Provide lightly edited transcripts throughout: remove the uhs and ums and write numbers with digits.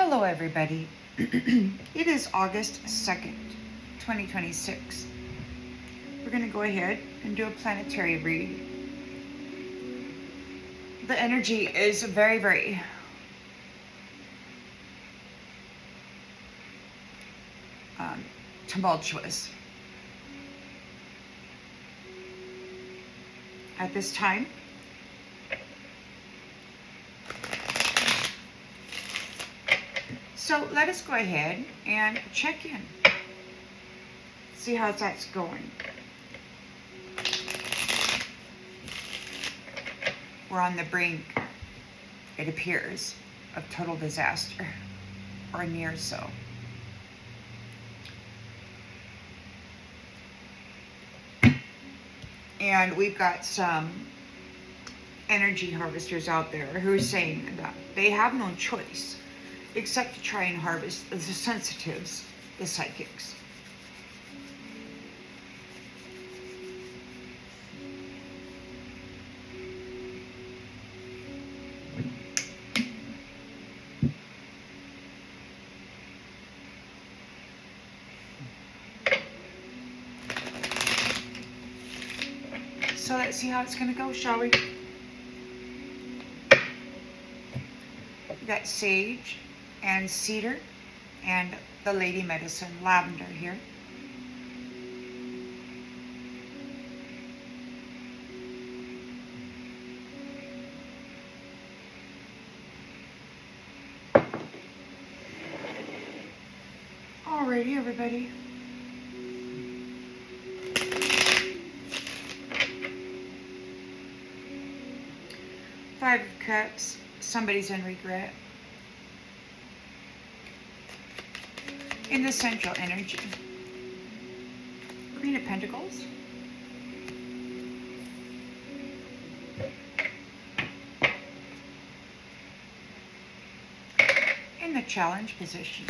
Hello everybody. It is August 2nd, 2026. We're going to go ahead and do a planetary read. The energy is very tumultuous at this time. So let us go ahead and check in. See how that's going. We're on the brink, it appears, of total disaster, or near so. And we've got some energy harvesters out there who are saying that they have no choice except to try and harvest the sensitives, the psychics. So let's see how it's going to go, shall we? We got sage and cedar and the lady medicine, lavender here. Alrighty, everybody. Five of Cups, somebody's in regret. In the central energy, Queen of Pentacles, in the challenge position,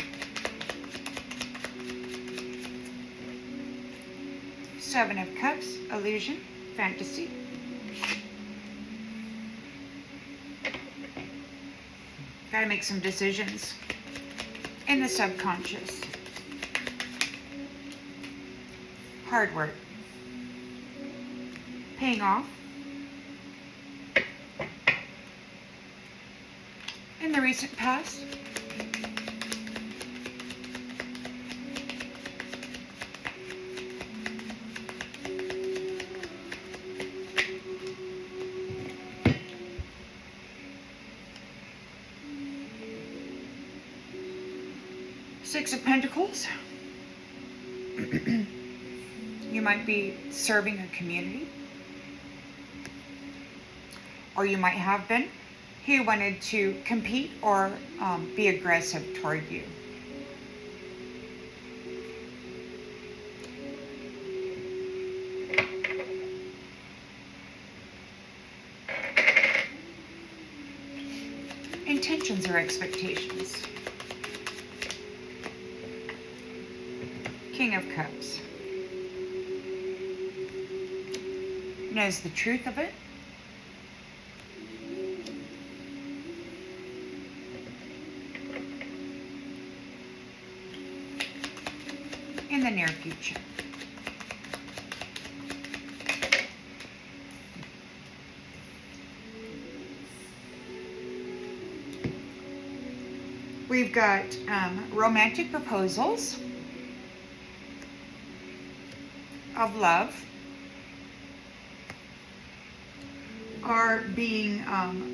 Seven of Cups, illusion, fantasy, got to make some decisions. In the subconscious, hard work, paying off. In the recent past, Six of Pentacles. You might be serving a community, or you might have been, who wanted to compete or be aggressive toward you. Intentions or expectations. King of Cups. Knows the truth of it. In the near future. We've got romantic proposals of love are being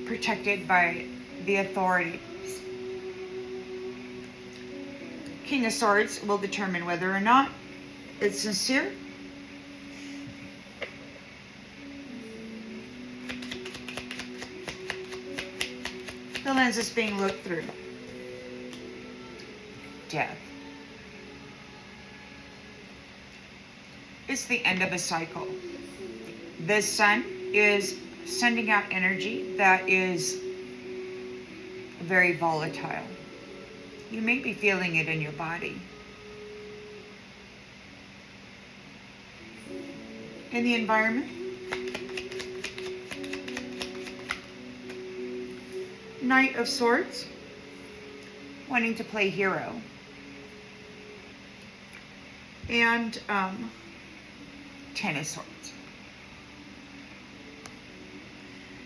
protected by the authorities. King of Swords will determine whether or not it's sincere. The lens is being looked through. Death. It's the end of a cycle. The sun is sending out energy that is very volatile. You may be feeling it in your body. In the environment, Knight of Swords, wanting to play hero. And 10 of Swords.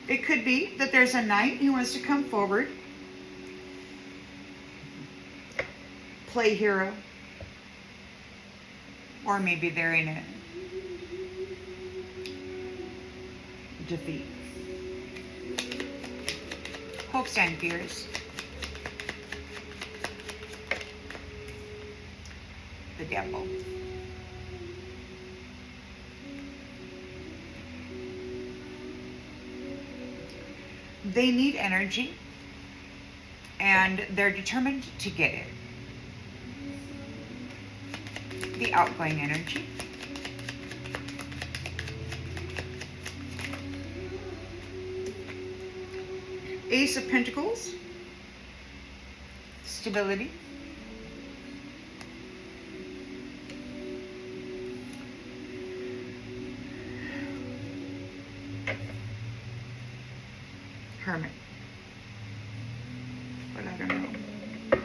It could be that there's a knight who wants to come forward, play hero, or maybe they're in a defeat. Hopes and fears. The Devil. They need energy, and they're determined to get it. The outgoing energy. Ace of Pentacles. Stability. Hermit. But I don't know.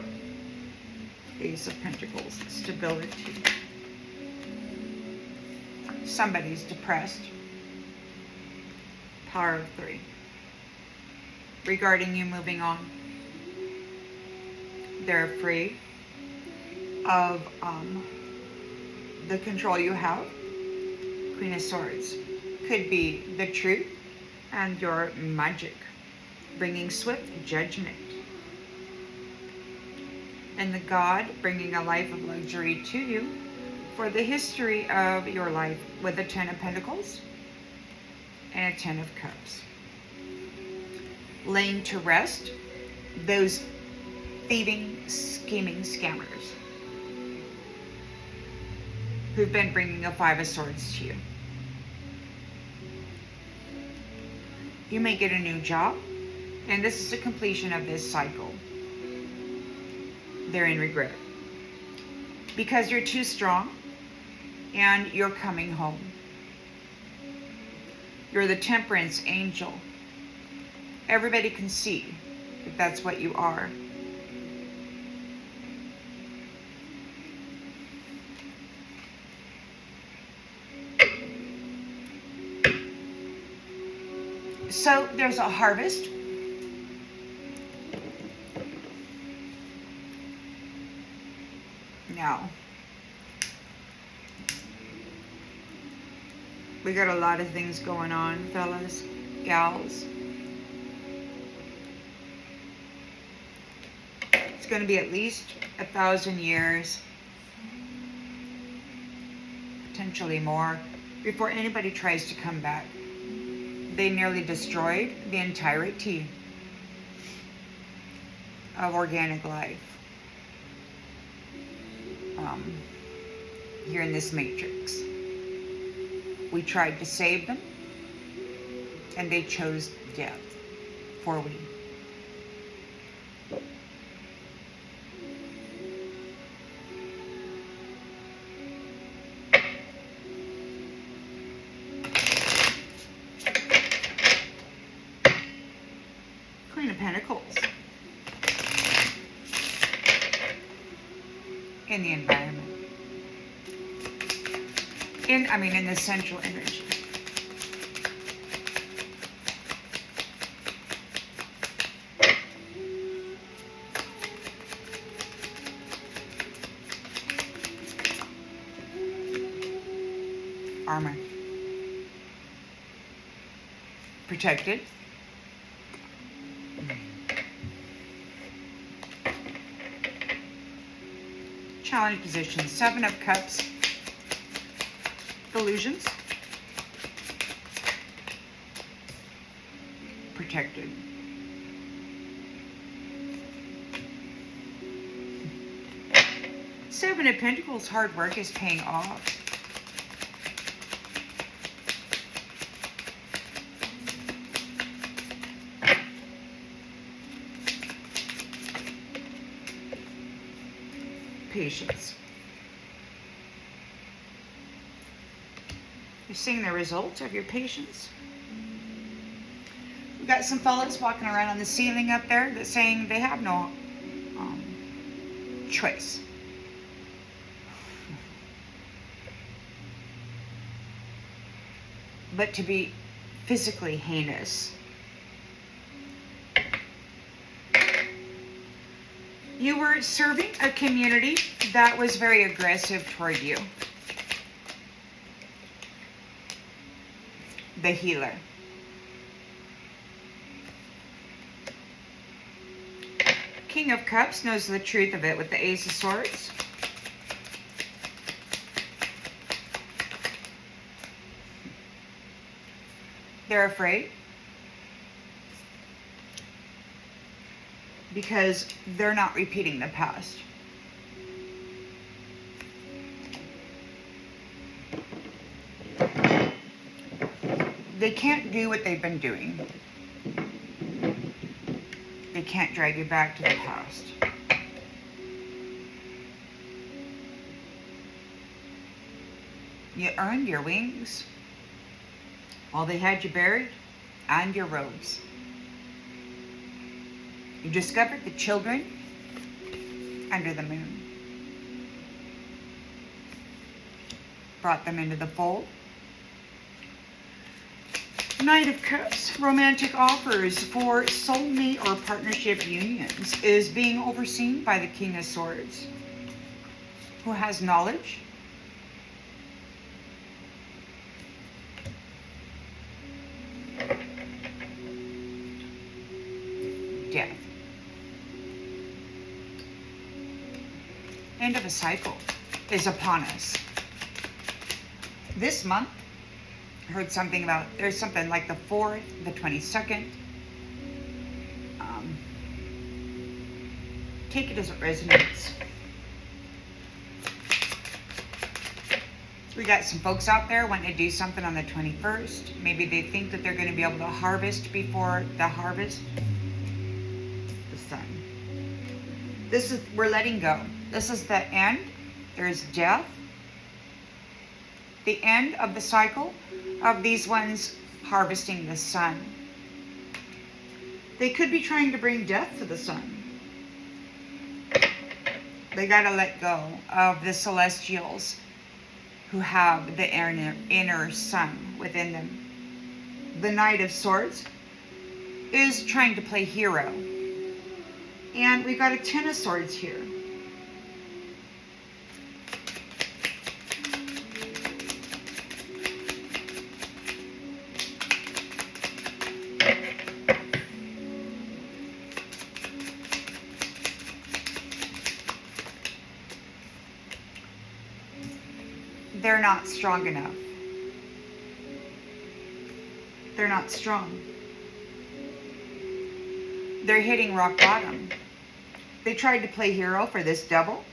Ace of Pentacles. Stability. Somebody's depressed. Power of 3. Regarding you moving on. They're afraid of the control you have. Queen of Swords. Could be the truth and your magic, bringing swift judgment. And the God bringing a life of luxury to you for the history of your life with the 10 of Pentacles and a 10 of Cups. Laying to rest those thieving, scheming scammers who've been bringing a 5 of Swords to you. You may get a new job, and this is the completion of this cycle. They're in regret because you're too strong and you're coming home. You're the temperance angel. Everybody can see that that's what you are. So there's a harvest. Now, we got a lot of things going on, fellas, gals. It's going to be at least 1,000 years, potentially more, before anybody tries to come back. They nearly destroyed the entirety of organic life here in this matrix. We tried to save them, and they chose death for we. Queen of Pentacles. In the environment. In the central energy. Armor. Protected. Challenge position. 7 of Cups. Illusions. Protected. Seven of Pentacles. Hard work is paying off. Patience. You're seeing the results of your patience. We've got some fellas walking around on the ceiling up there that's saying they have no choice. But to be physically heinous. You were serving a community that was very aggressive toward you. The healer. King of Cups knows the truth of it with the Ace of Swords. They're afraid because they're not repeating the past. They can't do what they've been doing. They can't drag you back to the past. You earned your wings while they had you buried and your robes. You discovered the children under the moon. Brought them into the fold. Knight of Cups, romantic offers for soulmate or partnership unions is being overseen by the King of Swords, who has knowledge, death. End of a cycle is upon us. This month, I heard something about, there's something like the 4th, the 22nd. Take it as it resonates. We got some folks out there wanting to do something on the 21st. Maybe they think that they're going to be able to harvest before the harvest. The sun. This is, we're letting go. This is the end. There's death. The end of the cycle of these ones harvesting the sun. They could be trying to bring death to the sun. They got to let go of the celestials who have the inner sun within them. The Knight of Swords is trying to play hero. And we've got a 10 of Swords here. They're not strong enough. They're not strong. They're hitting rock bottom. They tried to play hero for this double.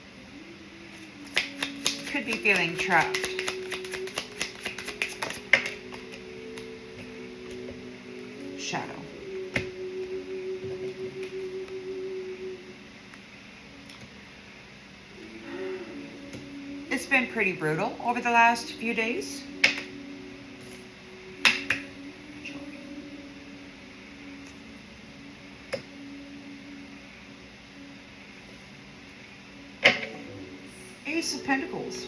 Could be feeling trapped. Shadow. It's been pretty brutal over the last few days. Ace of Pentacles.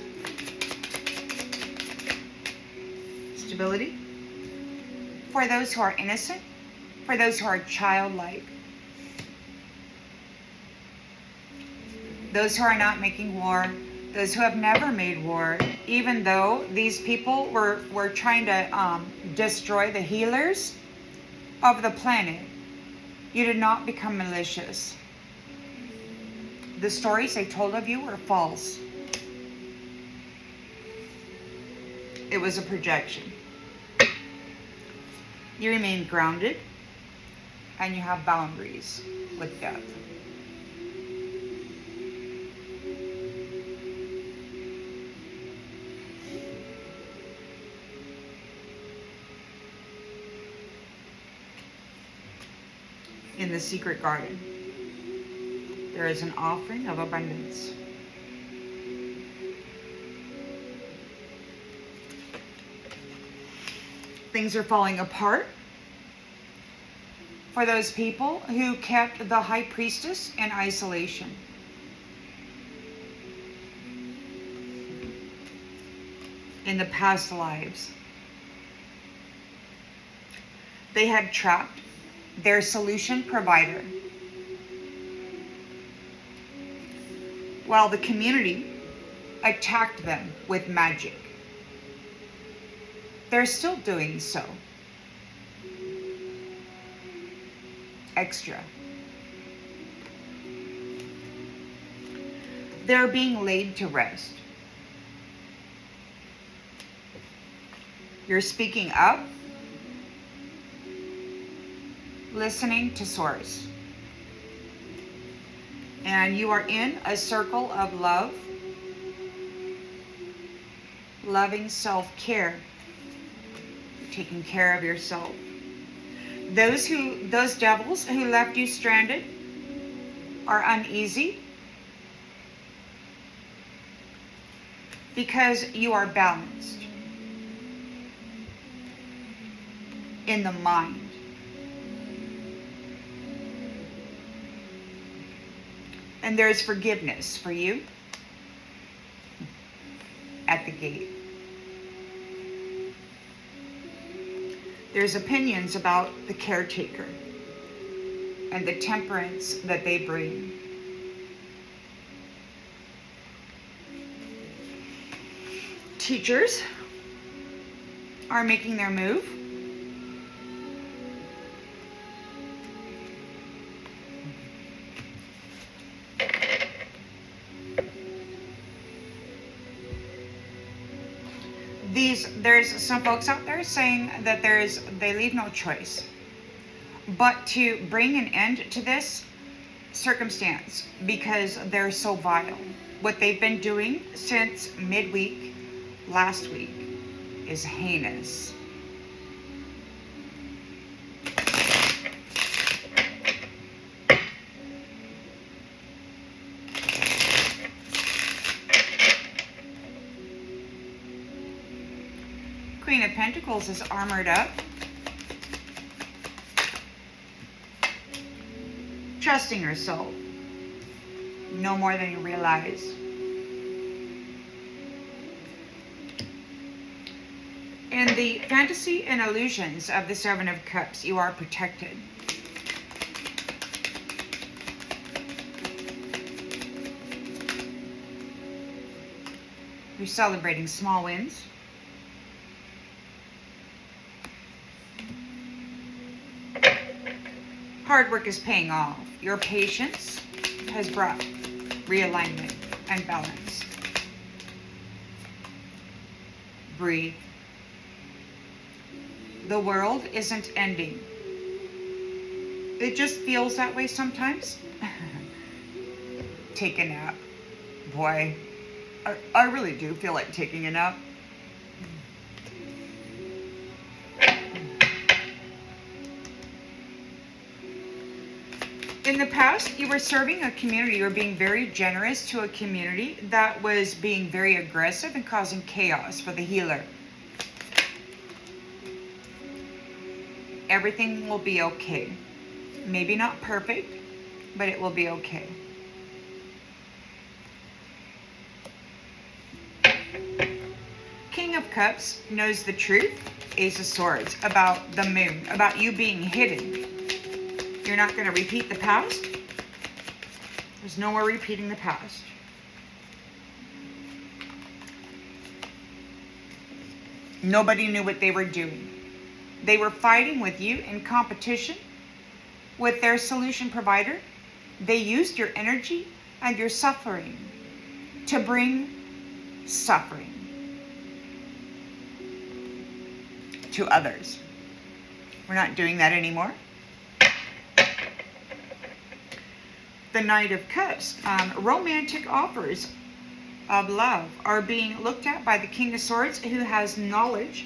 Stability. For those who are innocent, for those who are childlike, those who are not making war, those who have never made war, even though these people were trying to destroy the healers of the planet, you did not become malicious. The stories they told of you were false. It was a projection. You remain grounded, and you have boundaries with death. In the secret garden, there is an offering of abundance. Things are falling apart for those people who kept the high priestess in isolation. in the past lives. They had trapped their solution provider, while the community attacked them with magic. They're still doing so. Extra. They're being laid to rest. You're speaking up, listening to source. And you are in a circle of love, loving self-care, taking care of yourself. Those devils who left you stranded are uneasy because you are balanced in the mind. And there is forgiveness for you at the gate. There's opinions about the caretaker and the temperance that they bring. Teachers are making their move. There's some folks out there saying that they leave no choice but to bring an end to this circumstance because they're so vile. What they've been doing since midweek last week is heinous. Queen of Pentacles is armored up, trusting herself no more than you realize. In the fantasy and illusions of the Seven of Cups, you are protected. You're celebrating small wins. Hard work is paying off. Your patience has brought realignment and balance. Breathe. The world isn't ending. It just feels that way sometimes. Take a nap. Boy, I really do feel like taking a nap. In the past, you were serving a community, you were being very generous to a community that was being very aggressive and causing chaos for the healer. Everything will be okay. Maybe not perfect, but it will be okay. King of Cups knows the truth, Ace of Swords, about the moon, about you being hidden. You're not going to repeat the past. There's no more repeating the past. Nobody knew what they were doing. They were fighting with you in competition with their solution provider. They used your energy and your suffering to bring suffering to others. We're not doing that anymore. The Knight of Cups, romantic offers of love are being looked at by the King of Swords, who has knowledge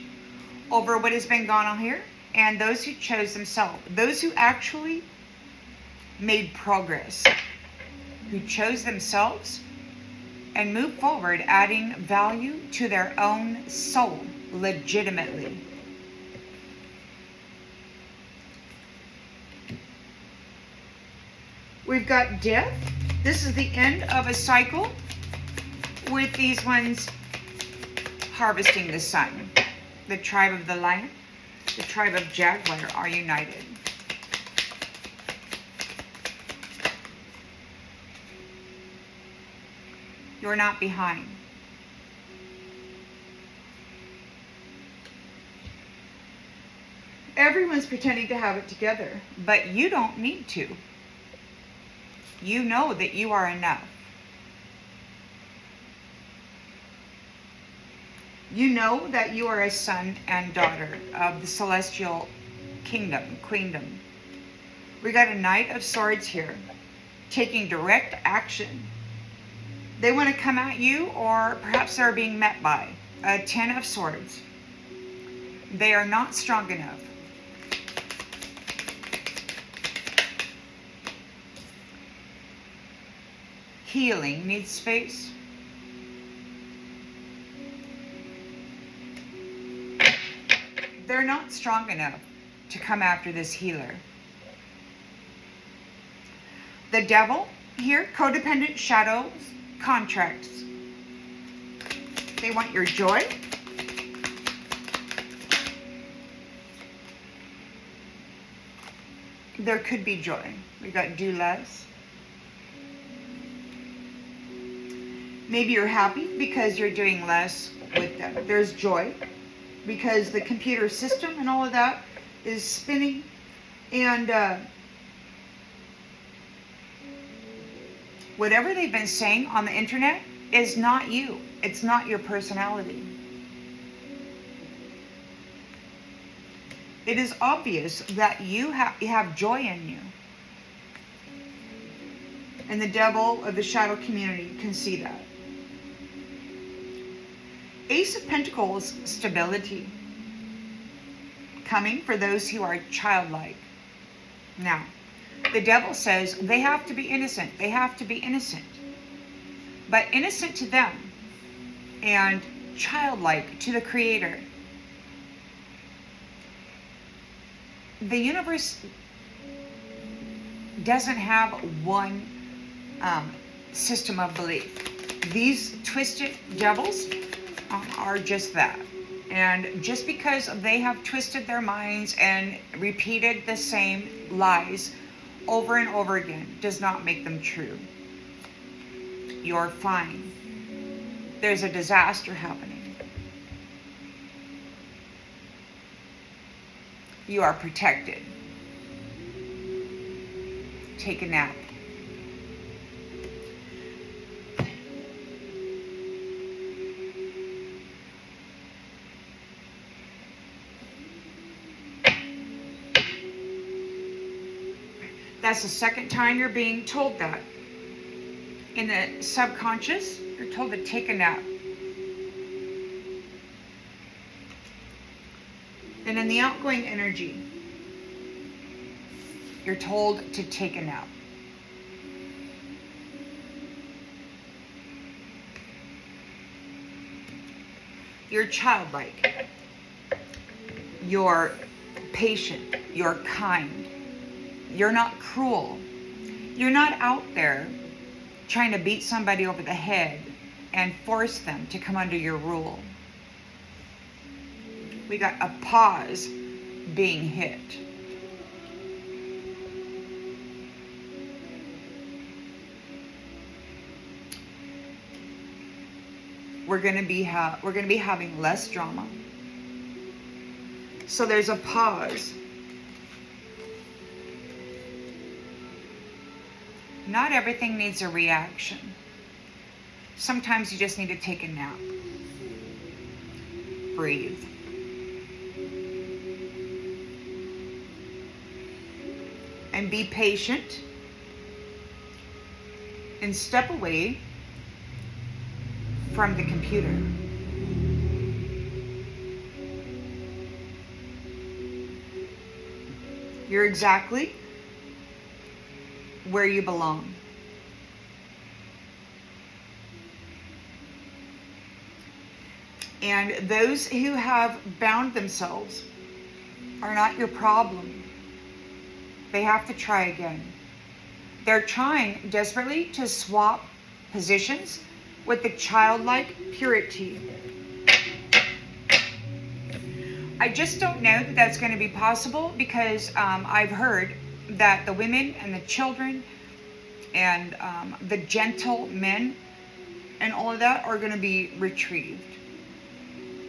over what has been going on here, and those who chose themselves, those who actually made progress, who chose themselves and moved forward, adding value to their own soul legitimately. We've got death. This is the end of a cycle with these ones harvesting the sun. The tribe of the lion, the tribe of jaguar are united. You're not behind. Everyone's pretending to have it together, but you don't need to. You know that you are enough. You know that you are a son and daughter of the celestial kingdom, queendom. We got a Knight of Swords here, taking direct action. They want to come at you, or perhaps they're being met by a Ten of Swords. They are not strong enough. Healing needs space. They're not strong enough to come after this healer. The devil here, codependent shadows, contracts. They want your joy. There could be joy. We got do less. Maybe you're happy because you're doing less with them. There's joy because the computer system and all of that is spinning. And whatever they've been saying on the internet is not you. It's not your personality. It is obvious that you have joy in you. And the devil of the shadow community can see that. Ace of Pentacles, stability. Coming for those who are childlike. Now, the devil says they have to be innocent. They have to be innocent. But innocent to them and childlike to the Creator. The universe doesn't have one system of belief. These twisted devils are just that. And just because they have twisted their minds and repeated the same lies over and over again does not make them true. You're fine. There's a disaster happening. You are protected. Take a nap. That's the second time you're being told that. In the subconscious, you're told to take a nap. And in the outgoing energy, you're told to take a nap. You're childlike. You're patient. You're kind. You're not cruel. You're not out there trying to beat somebody over the head and force them to come under your rule. We got a pause being hit. We're going to be having less drama. So there's a pause. Not everything needs a reaction. Sometimes you just need to take a nap. Breathe. And be patient. And step away from the computer. You're exactly where you belong. And those who have bound themselves are not your problem. They have to try again. They're trying desperately to swap positions with the childlike purity I just don't know that that's going to be possible because I've heard that the women and the children and the gentle men and all of that are going to be retrieved.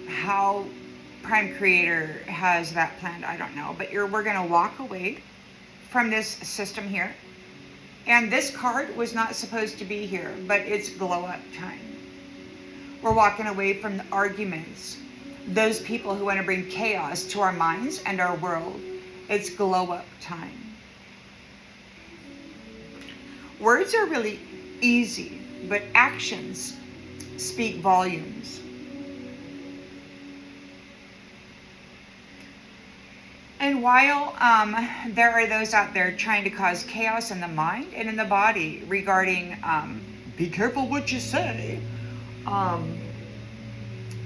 How Prime Creator has that planned, I don't know. But we're going to walk away from this system here. And this card was not supposed to be here, but it's glow up time. We're walking away from the arguments. Those people who want to bring chaos to our minds and our world. It's glow up time. Words are really easy, but actions speak volumes. And while there are those out there trying to cause chaos in the mind and in the body regarding be careful what you say,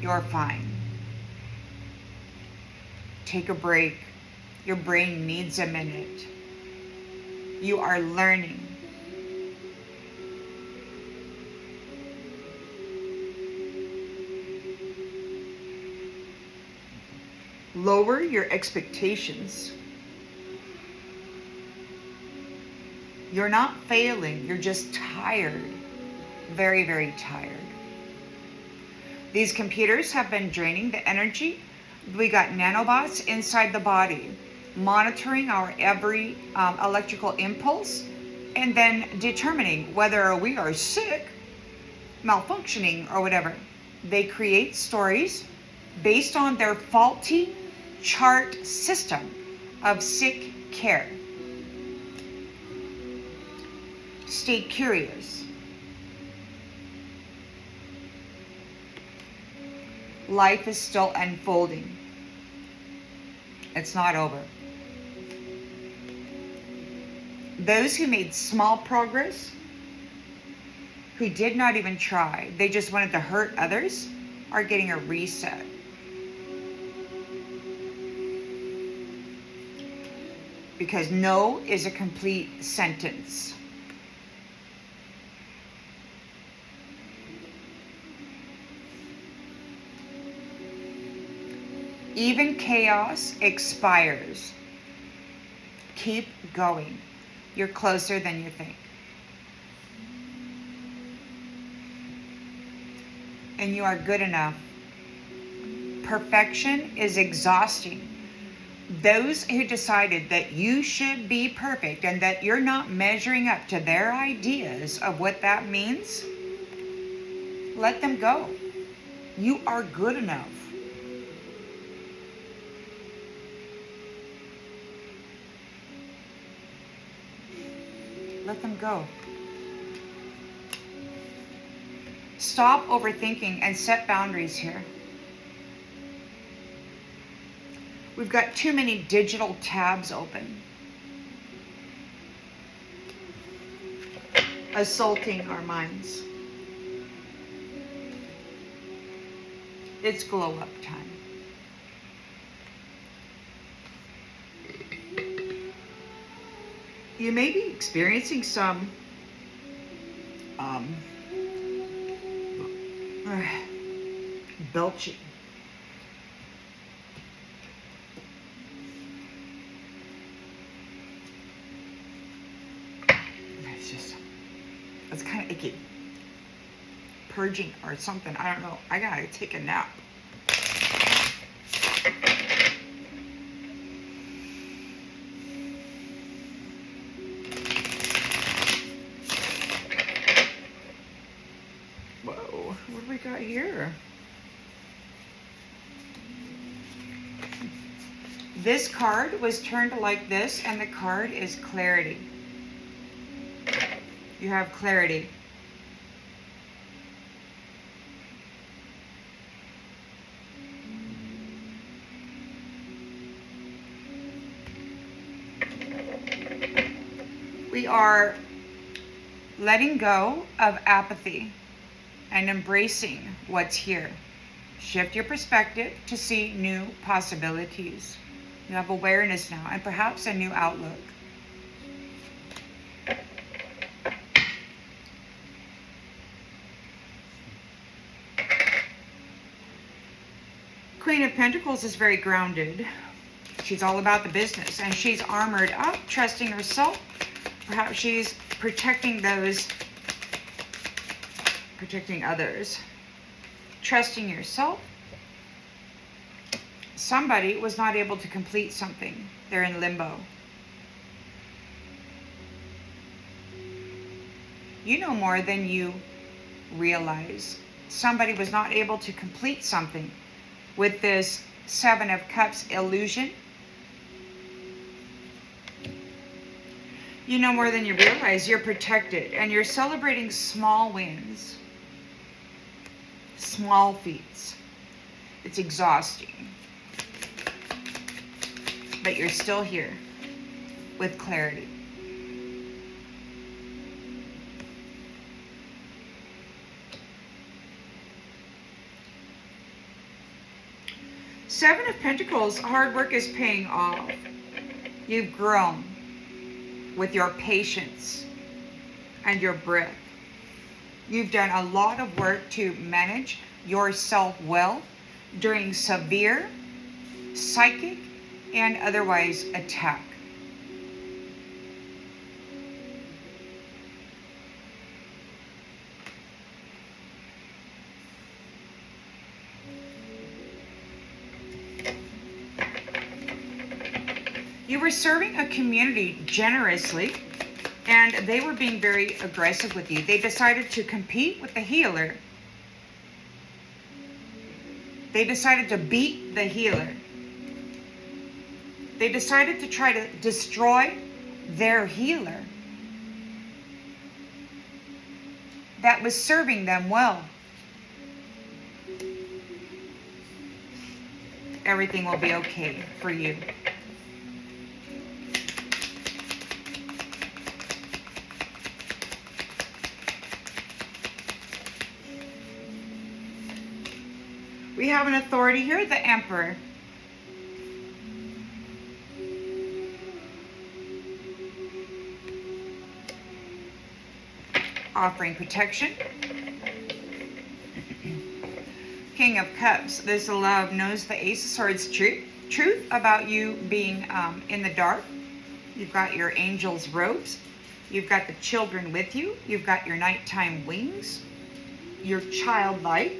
you're fine. Take a break. Your brain needs a minute. You are learning. Lower your expectations. You're not failing. You're just tired. Very, very tired. These computers have been draining the energy. We got nanobots inside the body, monitoring our every electrical impulse, and then determining whether we are sick, malfunctioning, or whatever. They create stories based on their faulty chart system of sick care. Stay curious. Life is still unfolding. It's not over. Those who made small progress, who did not even try, they just wanted to hurt others, are getting a reset. Because no is a complete sentence. Even chaos expires. Keep going. You're closer than you think. And you are good enough. Perfection is exhausting. Those who decided that you should be perfect and that you're not measuring up to their ideas of what that means, let them go. You are good enough. Let them go. Stop overthinking and set boundaries here. We've got too many digital tabs open, assaulting our minds. It's glow up time. You may be experiencing some belching. It's kind of icky. Purging or something. I don't know. I gotta take a nap. Whoa. What do we got here? This card was turned like this, and the card is clarity. You have clarity. We are letting go of apathy and embracing what's here. Shift your perspective to see new possibilities. You have awareness now and perhaps a new outlook. Queen of Pentacles is very grounded. She's all about the business, and she's armored up, trusting herself. Perhaps she's protecting others. Trusting yourself. Somebody was not able to complete something. They're in limbo. You know more than you realize. Somebody was not able to complete something with this Seven of Cups illusion. You know more than you realize. You're protected, and you're celebrating small wins, small feats. It's exhausting, but you're still here with clarity. Seven of Pentacles, hard work is paying off. You've grown with your patience and your breath. You've done a lot of work to manage yourself well during severe psychic and otherwise attack. You were serving a community generously, and they were being very aggressive with you. They decided to compete with the healer. They decided to beat the healer. They decided to try to destroy their healer that was serving them well. Everything will be okay for you. We have an authority here, the Emperor. Offering protection. King of Cups. This love knows the Ace of Swords truth about you being in the dark. You've got your angel's robes. You've got the children with you. You've got your nighttime wings. You're childlike.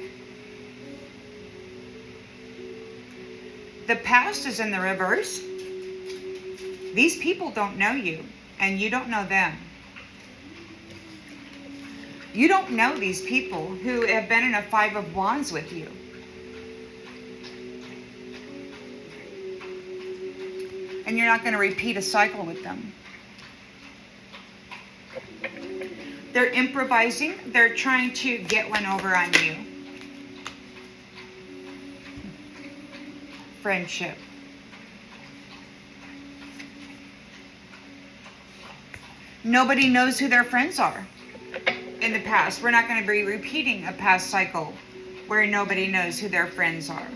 The past is in the reverse. These people don't know you, and you don't know them. You don't know these people who have been in a Five of Wands with you. And you're not going to repeat a cycle with them. They're improvising. They're trying to get one over on you. Friendship. Nobody knows who their friends are in the past. We're not going to be repeating a past cycle where nobody knows who their friends are.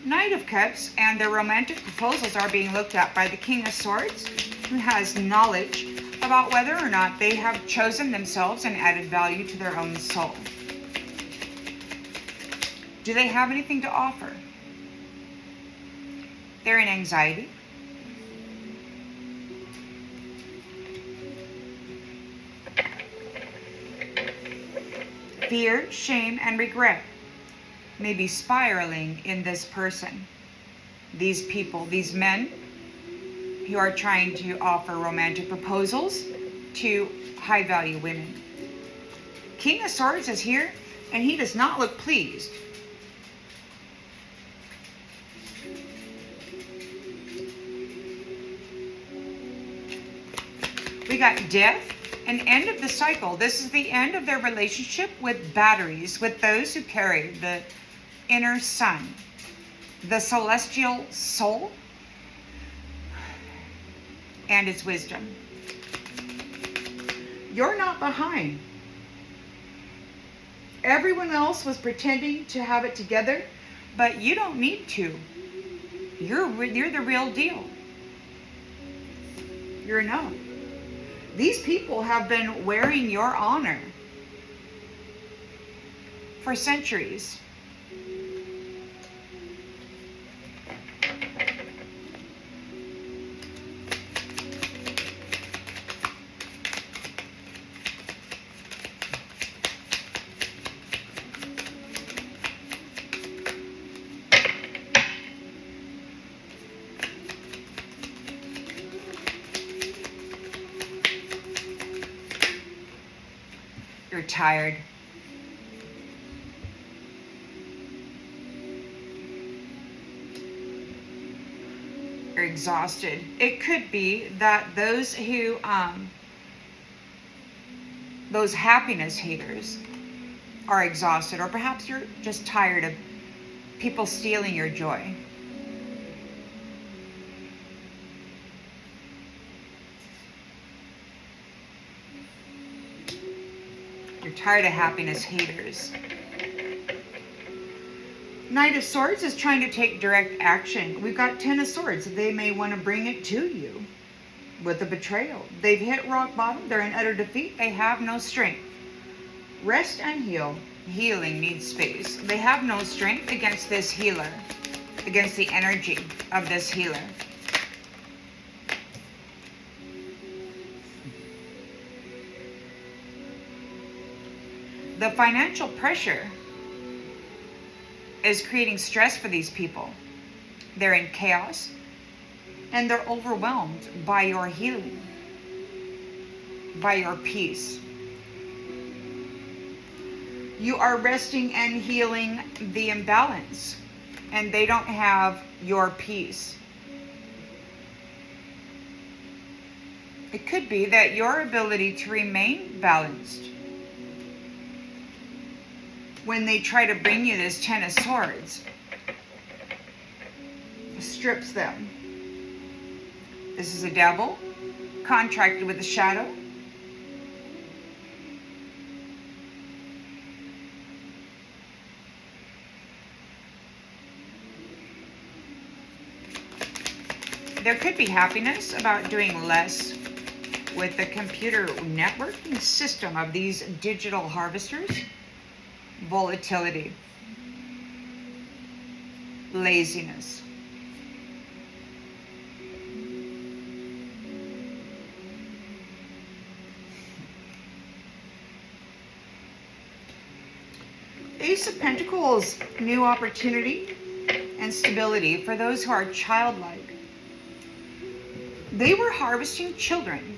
Knight of Cups, and their romantic proposals are being looked at by the King of Swords, who has knowledge about whether or not they have chosen themselves and added value to their own soul. Do they have anything to offer? They're in anxiety. Fear, shame, and regret may be spiraling in this person. These people, these men who are trying to offer romantic proposals to high-value women. King of Swords is here, and he does not look pleased. We got death, an end of the cycle. This is the end of their relationship with batteries, with those who carry the inner sun, the celestial soul, and its wisdom. You're not behind. Everyone else was pretending to have it together, but you don't need to. You're the real deal. You're enough. These people have been wearing your honor for centuries. You're tired. You're exhausted. It could be that those who, those happiness haters are exhausted, or perhaps you're just tired of people stealing your joy. You're tired of happiness haters. Knight of Swords is trying to take direct action. We've got Ten of Swords. They may want to bring it to you with a betrayal. They've hit rock bottom. They're in utter defeat. They have no strength. Rest and heal. Healing needs space. They have no strength against this healer, against the energy of this healer. The financial pressure is creating stress for these people. They're in chaos and they're overwhelmed by your healing, by your peace. You are resting and healing the imbalance, and they don't have your peace. It could be that your ability to remain balanced, when they try to bring you this Ten of Swords, strips them. This is a devil contracted with a shadow. There could be happiness about doing less with the computer networking system of these digital harvesters. Volatility, laziness. Ace of Pentacles, new opportunity and stability for those who are childlike. They were harvesting children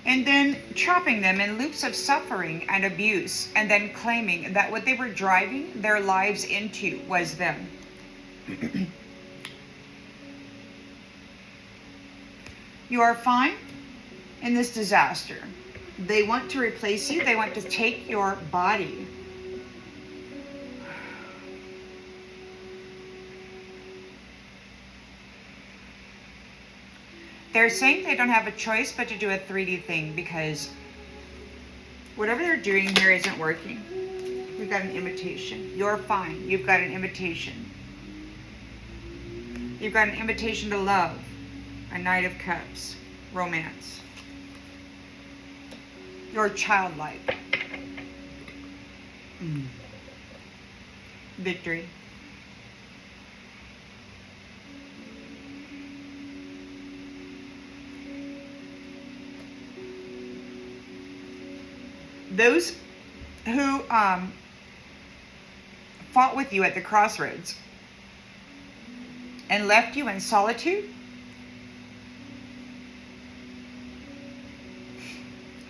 and then trapping them in loops of suffering and abuse, and then claiming that what they were driving their lives into was them. You are fine in this disaster. They want to replace you. They want to take your body. They're saying they don't have a choice but to do a 3D thing because whatever they're doing here isn't working. We've got an invitation. You're fine. You've got an invitation. You've got an invitation to love. A Knight of Cups. Romance. You're childlike. Victory. Those who fought with you at the crossroads and left you in solitude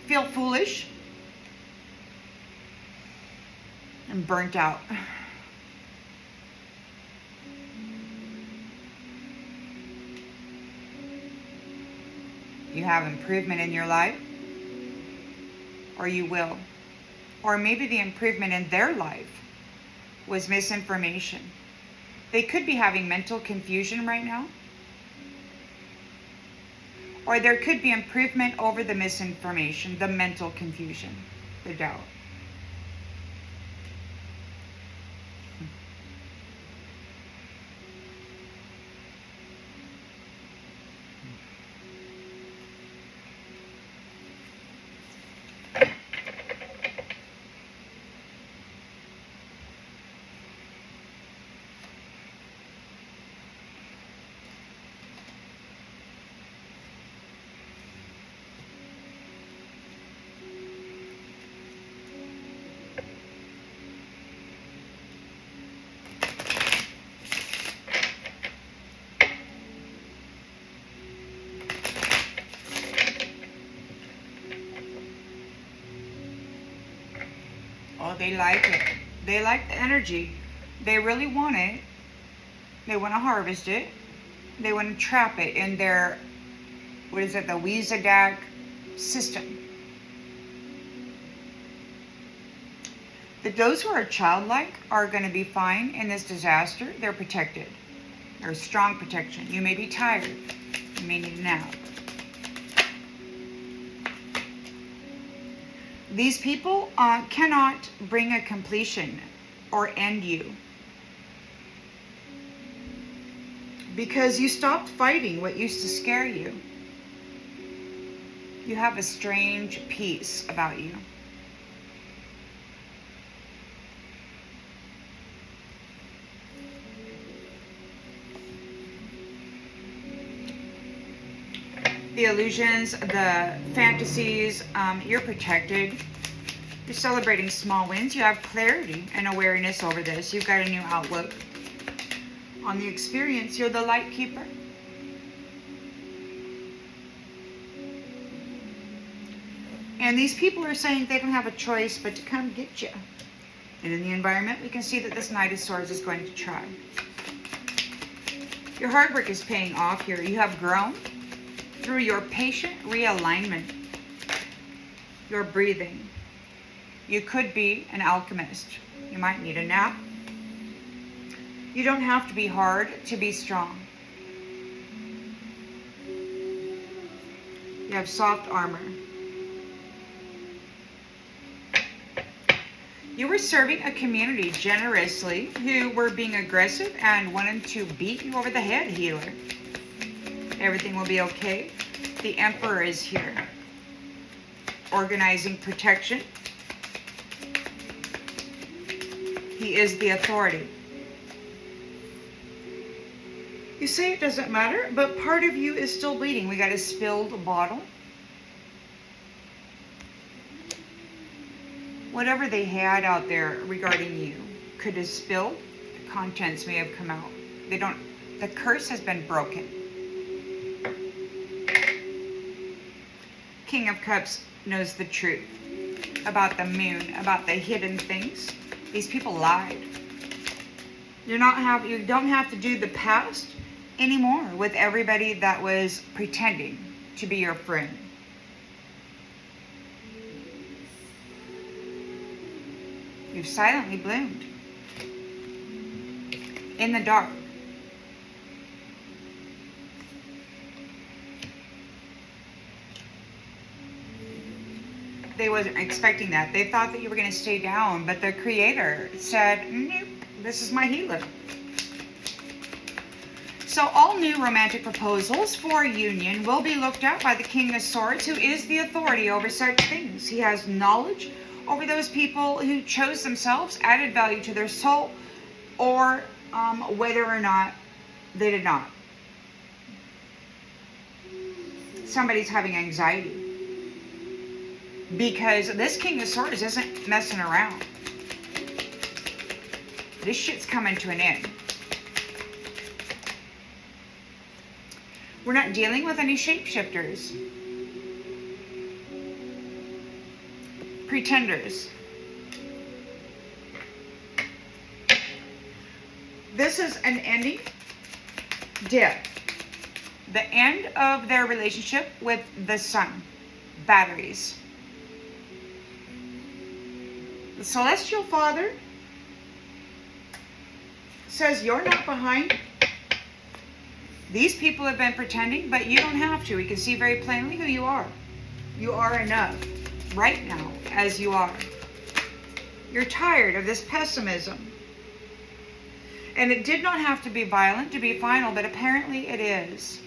feel foolish and burnt out. You have improvement in your life, or you will. Or maybe the improvement in their life was misinformation. They could be having mental confusion right now. Or there could be improvement over the misinformation, the mental confusion, the doubt. They like it. They like the energy. They really want it. They want to harvest it. They want to trap it in their, what is it, the Weezadak system. Those who are childlike are going to be fine in this disaster. They're protected. There's strong protection. You may be tired. You may need a nap. These people cannot bring a completion or end you, because you stopped fighting what used to scare you. You have a strange peace about you. The illusions, the fantasies, you're protected. You're celebrating small wins. You have clarity and awareness over this. You've got a new outlook on the experience. You're the light keeper. And these people are saying they don't have a choice but to come get you. And in the environment, we can see that this Knight of Swords is going to try. Your hard work is paying off here. You have grown through your patient realignment, your breathing. You could be an alchemist. You might need a nap. You don't have to be hard to be strong. You have soft armor. You were serving a community generously who were being aggressive and wanted to beat you over the head, healer. Everything will be okay. The Emperor is here, organizing protection. He is the authority. You say it doesn't matter, but part of you is still bleeding. We got a spilled bottle. Whatever they had out there regarding you could have spilled. The contents may have come out. The curse has been broken. King of Cups knows the truth about the moon, about the hidden things. These people lied. You don't have to do the past anymore with everybody that was pretending to be your friend. You've silently bloomed in the dark. They wasn't expecting that. They thought that you were going to stay down, but the Creator said, nope, this is my healer. So all new romantic proposals for union will be looked at by the King of Swords, who is the authority over such things. He has knowledge over those people who chose themselves, added value to their soul, or whether or not they did not. Somebody's having anxiety, because this King of Swords isn't messing around. This shit's coming to an end. We're not dealing with any shapeshifters, pretenders. This is an ending, death. The end of their relationship with the sun, batteries. The Celestial Father says you're not behind. These people have been pretending, but you don't have to. We can see very plainly who you are. You are enough right now as you are. You're tired of this pessimism. And it did not have to be violent to be final, but apparently it is.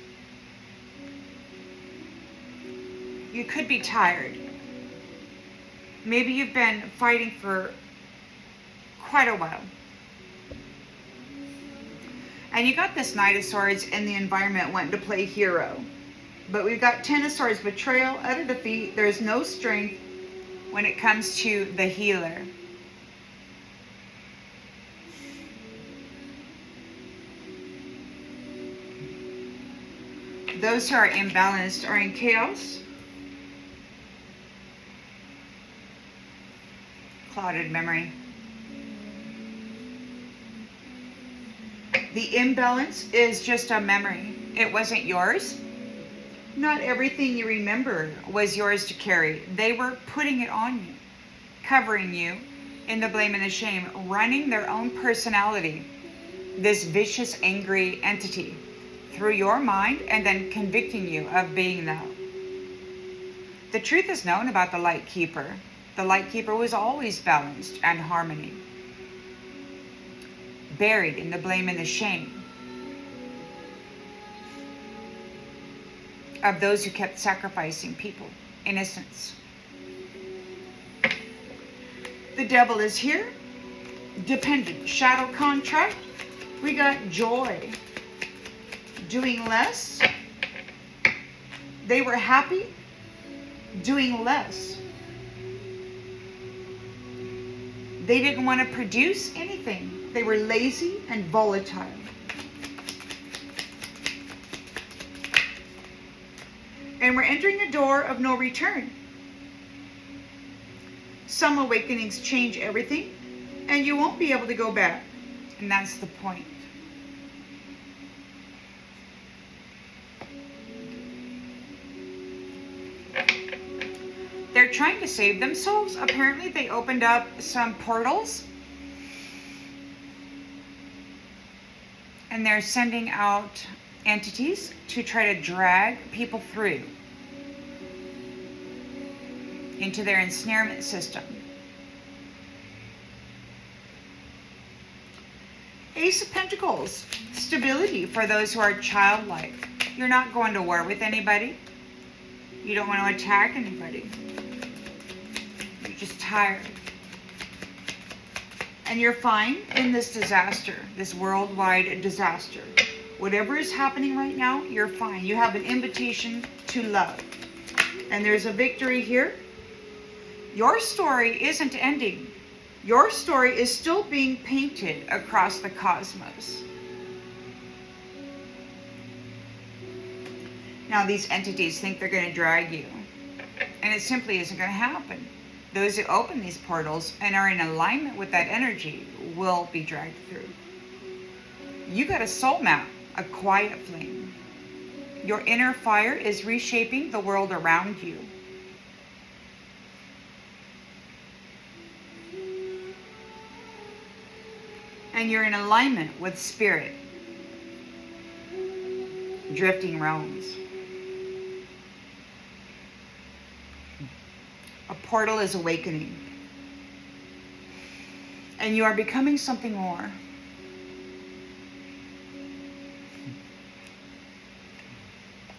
You could be tired. Maybe you've been fighting for quite a while. And you got this Knight of Swords, and the environment went to play hero. But we've got Ten of Swords, betrayal, utter defeat. There's no strength when it comes to the healer. Those who are imbalanced are in chaos. clouded memory. The imbalance is just a memory. It wasn't yours. Not everything you remember was yours to carry. They were putting it on you, covering you in the blame and the shame, running their own personality, this vicious, angry entity, through your mind and then convicting you of being that. The truth is known about the light keeper. The light keeper was always balanced and harmony, buried in the blame and the shame of those who kept sacrificing people, innocence. The devil is here, dependent, shadow contract. We got joy, doing less. They were happy, doing less. They didn't want to produce anything. They were lazy and volatile. And we're entering a door of no return. Some awakenings change everything, and you won't be able to go back. And that's the point. They're trying to save themselves. Apparently, they opened up some portals. And they're sending out entities to try to drag people through into their ensnarement system. Ace of Pentacles, stability for those who are childlike. You're not going to war with anybody. You don't want to attack anybody. You're just tired. And you're fine in this disaster, this worldwide disaster. Whatever is happening right now, you're fine. You have an invitation to love. And there's a victory here. Your story isn't ending. Your story is still being painted across the cosmos. Now these entities think they're going to drag you. And it simply isn't going to happen. Those who open these portals and are in alignment with that energy will be dragged through. You got a soul map, a quiet flame. Your inner fire is reshaping the world around you. And you're in alignment with spirit. Drifting realms. A portal is awakening. And you are becoming something more.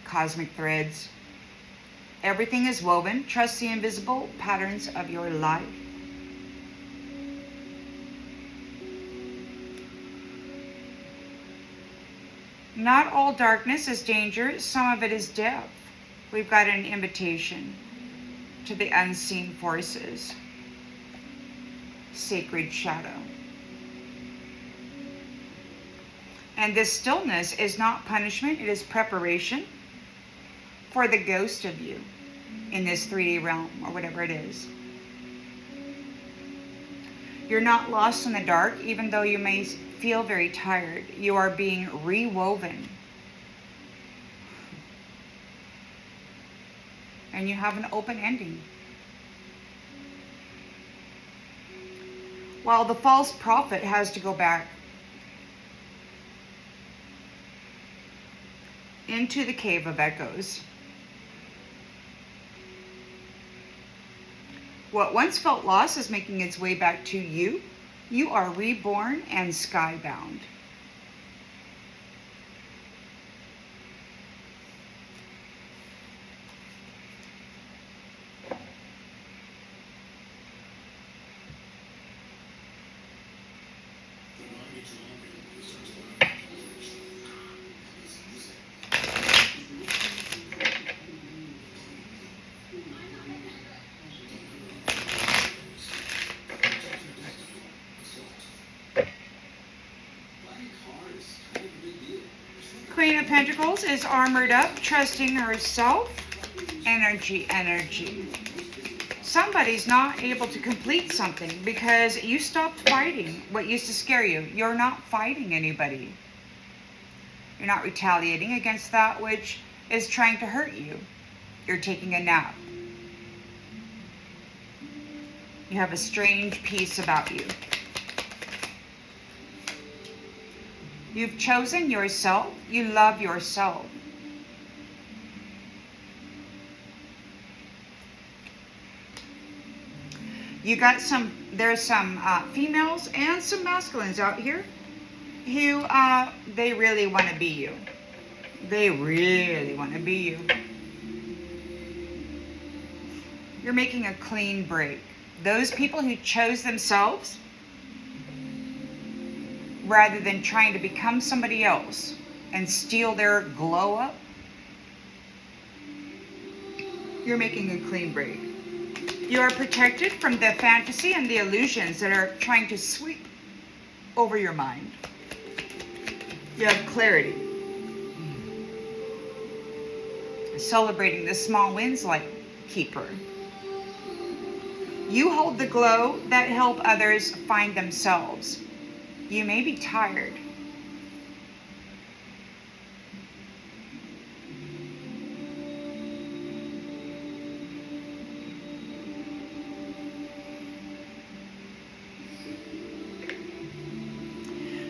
Cosmic threads. Everything is woven. Trust the invisible patterns of your life. Not all darkness is danger. Some of it is depth. We've got an invitation to the unseen forces. Sacred shadow. And this stillness is not punishment. It is preparation for the ghost of you in this 3D realm or whatever it is. You're not lost in the dark, even though you may feel very tired. You are being rewoven. And you have an open ending. While the false prophet has to go back into the cave of echoes. What once felt lost is making its way back to you. You are reborn and skybound. Queen of Pentacles is armored up, trusting herself. Energy. Somebody's not able to complete something because you stopped fighting what used to scare you. You're not fighting anybody. You're not retaliating against that which is trying to hurt you. You're taking a nap. You have a strange peace about you. You've chosen yourself. You love yourself. There's some females and some masculines out here who, they really want to be you. They really want to be you. You're making a clean break. Those people who chose themselves rather than trying to become somebody else and steal their glow up, you're making a clean break. You are protected from the fantasy and the illusions that are trying to sweep over your mind. You have clarity. Celebrating the small wins like keeper. You hold the glow that help others find themselves. You may be tired.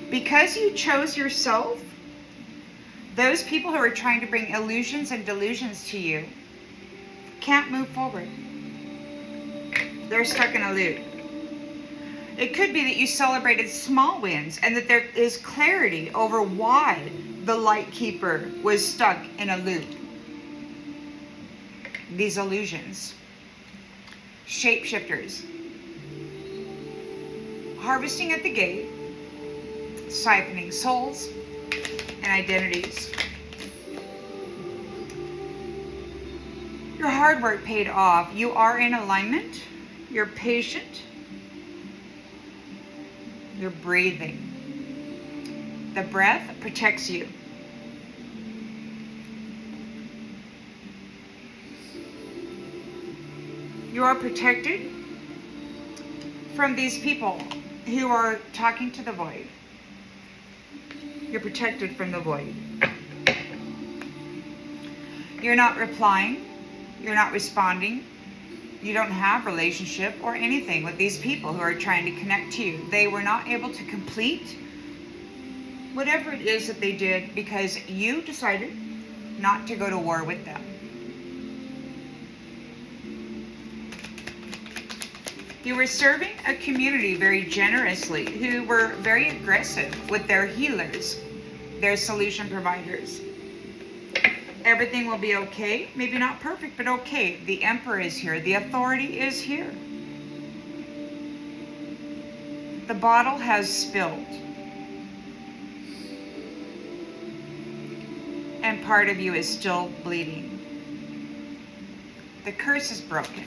Because you chose yourself, those people who are trying to bring illusions and delusions to you can't move forward. They're stuck in a loop. It could be that you celebrated small wins and that there is clarity over why the light keeper was stuck in a loop. These illusions. Shapeshifters. Harvesting at the gate. Siphoning souls and identities. Your hard work paid off. You are in alignment. You're patient. You're breathing. The breath protects you. You are protected from these people who are talking to the void. You're protected from the void. You're not replying. You're not responding. You don't have relationship or anything with these people who are trying to connect to you. They were not able to complete whatever it is that they did because you decided not to go to war with them. You were serving a community very generously who were very aggressive with their healers, their solution providers. Everything will be okay. Maybe not perfect, but okay. The Emperor is here. The authority is here. The bottle has spilled. And part of you is still bleeding. The curse is broken.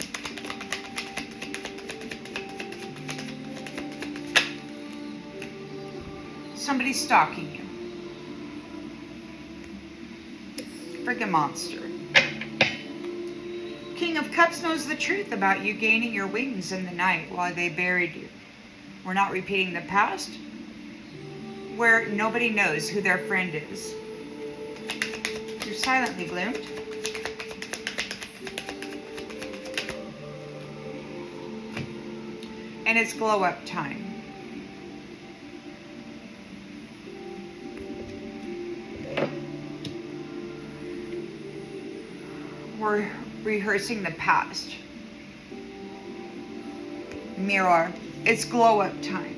Somebody's stalking you. Friggin' monster. King of Cups knows the truth about you gaining your wings in the night while they buried you. We're not repeating the past where nobody knows who their friend is. You're silently bloomed. And it's glow up time. We're rehearsing the past. Mirror. It's glow up time.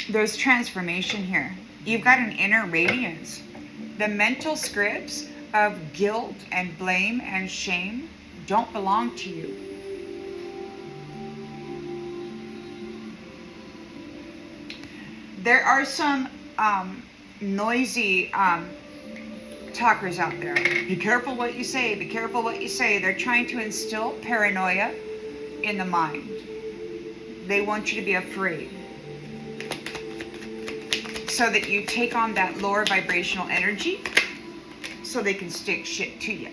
There's transformation here. You've got an inner radiance. The mental scripts of guilt and blame and shame don't belong to you. There are some noisy talkers out there. Be careful what you say. Be careful what you say. They're trying to instill paranoia in the mind. They want you to be afraid so that you take on that lower vibrational energy, so they can stick shit to you.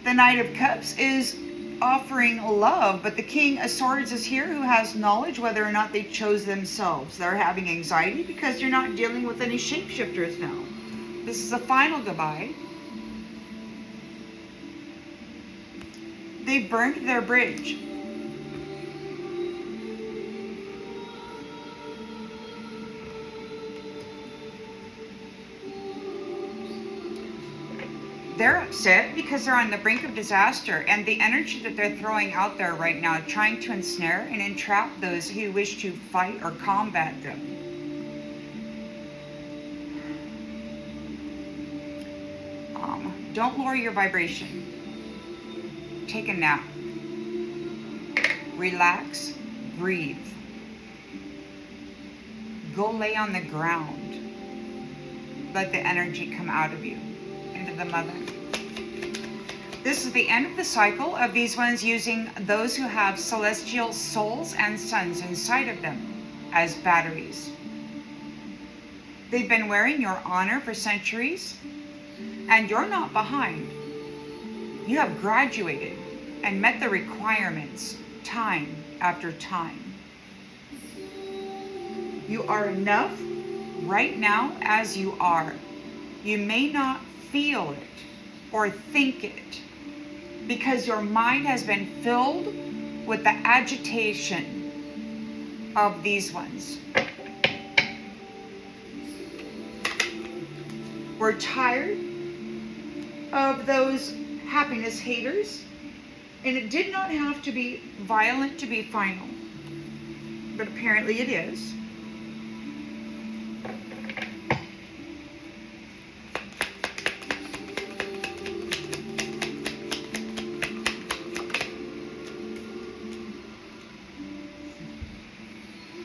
The Knight of Cups is offering love, but the King of Swords is here, who has knowledge whether or not they chose themselves. They're having anxiety because you're not dealing with any shapeshifters now. This is a final goodbye. They burned their bridge. They're upset because they're on the brink of disaster, and the energy that they're throwing out there right now, trying to ensnare and entrap those who wish to fight or combat them. Don't lower your vibration. Take a nap. Relax. Breathe. Go lay on the ground. Let the energy come out of you into the mother. This is the end of the cycle of these ones using those who have celestial souls and suns inside of them as batteries. They've been wearing your honor for centuries, and you're not behind. You have graduated and met the requirements time after time. You are enough right now as you are. You may not feel it or think it because your mind has been filled with the agitation of these ones. We're tired of those happiness haters, and it did not have to be violent to be final, but apparently it is.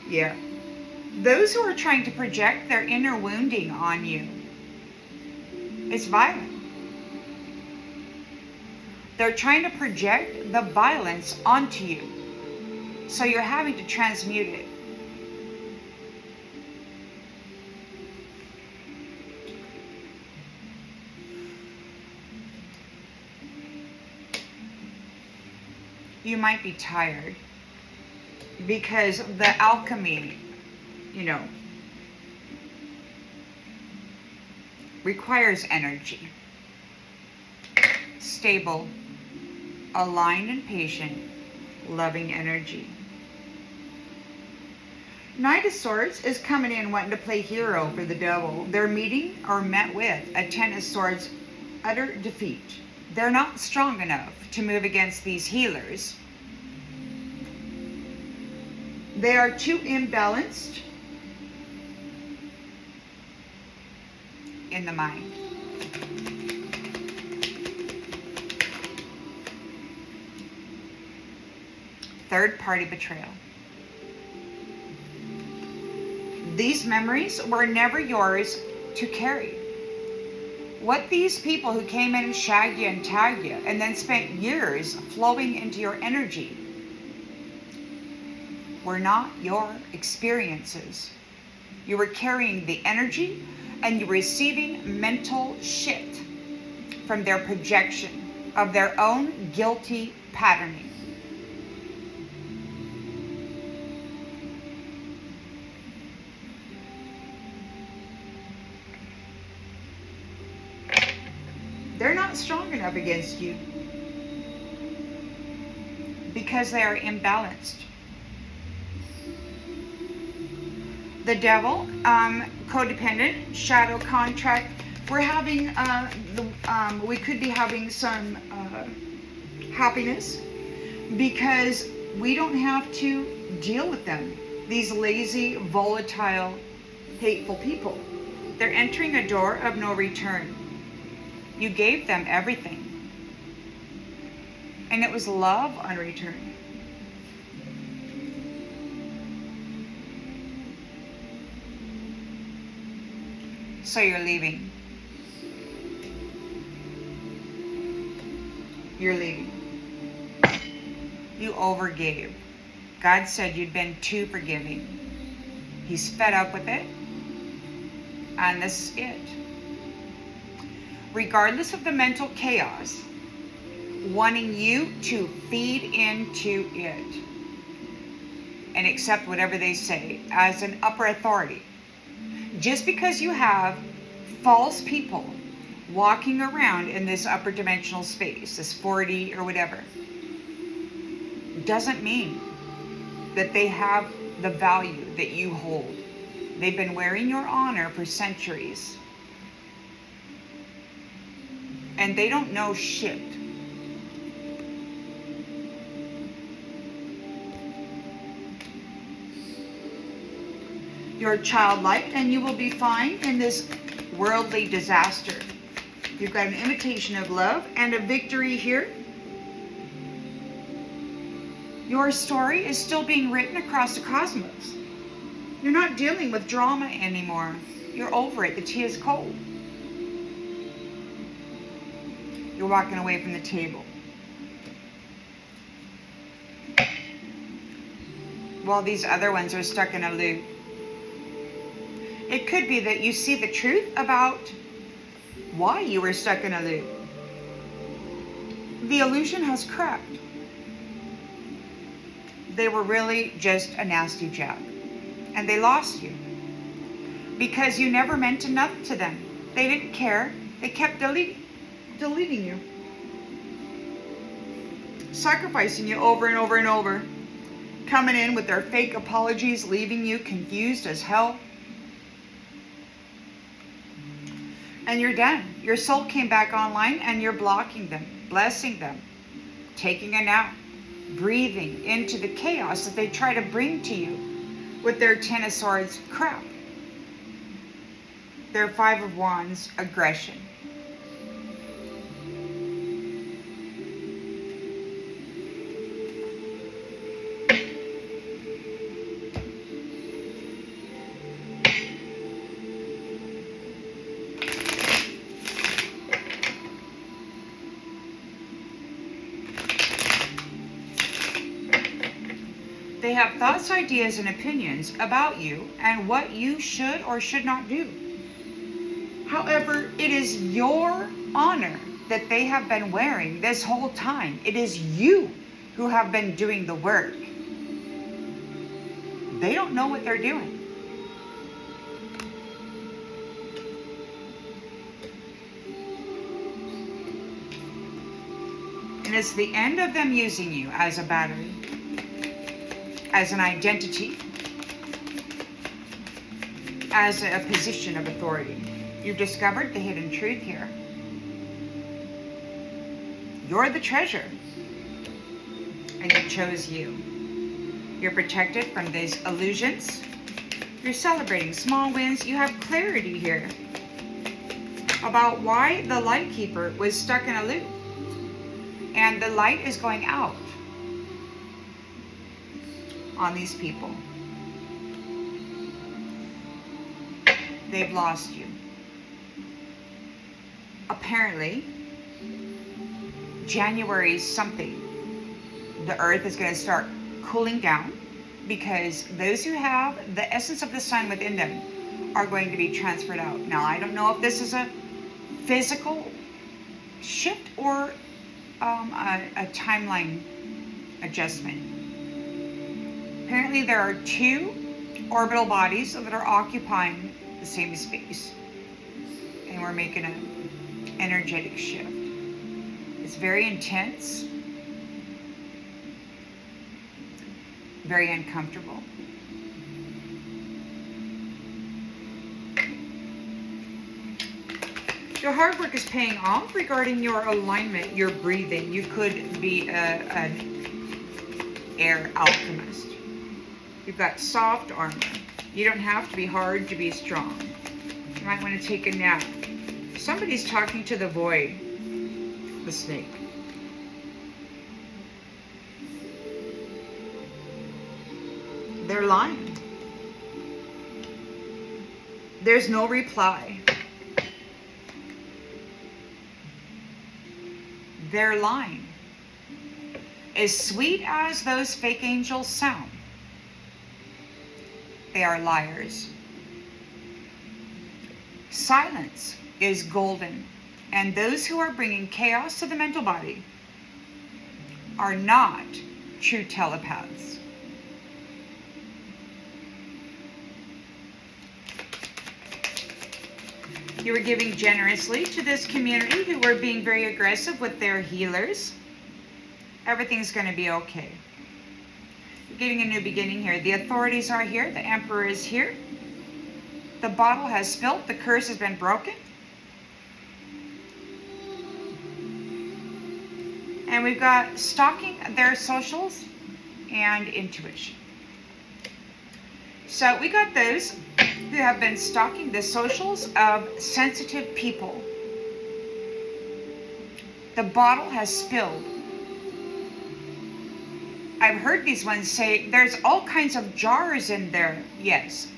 Yeah. Those who are trying to project their inner wounding on you, it's violent. They're trying to project the violence onto you, so you're having to transmute it. You might be tired because the alchemy, requires energy. Stable, aligned and patient, loving energy. Knight of Swords is coming in wanting to play hero for the devil. They're meeting or met with a Ten of Swords, utter defeat. They're not strong enough to move against these healers. They are too imbalanced in the mind. Third party betrayal. These memories were never yours to carry. What these people who came in and shagged you and tagged you and then spent years flowing into your energy were not your experiences. You were carrying the energy and you were receiving mental shit from their projection of their own guilty patterning. They're not strong enough against you because they are imbalanced. The devil, codependent, shadow contract. We're having, we could be having some happiness because we don't have to deal with them. These lazy, volatile, hateful people. They're entering a door of no return. You gave them everything. And it was love on return. So you're leaving. You're leaving. You overgave. God said you'd been too forgiving. He's fed up with it. And this is it. regardless of the mental chaos, wanting you to feed into it and accept whatever they say as an upper authority. Just because you have false people walking around in this upper dimensional space, this 4D or whatever, doesn't mean that they have the value that you hold. They've been wearing your honor for centuries. And they don't know shit. You're childlike and you will be fine in this worldly disaster. You've got an imitation of love and a victory here. Your story is still being written across the cosmos. You're not dealing with drama anymore. You're over it. The tea is cold. You're walking away from the table. While these other ones are stuck in a loop. It could be that you see the truth about why you were stuck in a loop. The illusion has cracked. They were really just a nasty jab. And they lost you. Because you never meant enough to them. They didn't care. They kept deleting you. Sacrificing you over and over and over. Coming in with their fake apologies, leaving you confused as hell. And you're done. Your soul came back online and you're blocking them, blessing them, taking a nap, breathing into the chaos that they try to bring to you with their Ten of Swords crap. Their Five of Wands aggression. They have thoughts, ideas, and opinions about you and what you should or should not do. However, it is your honor that they have been wearing this whole time. It is you who have been doing the work. They don't know what they're doing. And it's the end of them using you as a battery, as an identity, as a position of authority. You've discovered the hidden truth here. You're the treasure, and you chose you. You're protected from these illusions. You're celebrating small wins. You have clarity here about why the light keeper was stuck in a loop. And the light is going out on these people. They've lost you. Apparently, January something, the earth is going to start cooling down because those who have the essence of the sun within them are going to be transferred out. Now, I don't know if this is a physical shift or a timeline adjustment. Apparently there are two orbital bodies that are occupying the same space. And we're making an energetic shift. It's very intense. Very uncomfortable. Your hard work is paying off regarding your alignment, your breathing. You could be an air alchemist. You've got soft armor. You don't have to be hard to be strong. You might want to take a nap. Somebody's talking to the void, the snake. They're lying. There's no reply. They're lying. As sweet as those fake angels sound, they are liars. Silence is golden. And those who are bringing chaos to the mental body are not true telepaths. You were giving generously to this community who were being very aggressive with their healers. Everything's going to be okay. You're getting a new beginning here. The authorities are here. The Emperor is here. The bottle has spilled. The curse has been broken. And we've got stalking their socials and intuition. So we got those who have been stalking the socials of sensitive people. The bottle has spilled. I've heard these ones say there's all kinds of jars in there. Yes.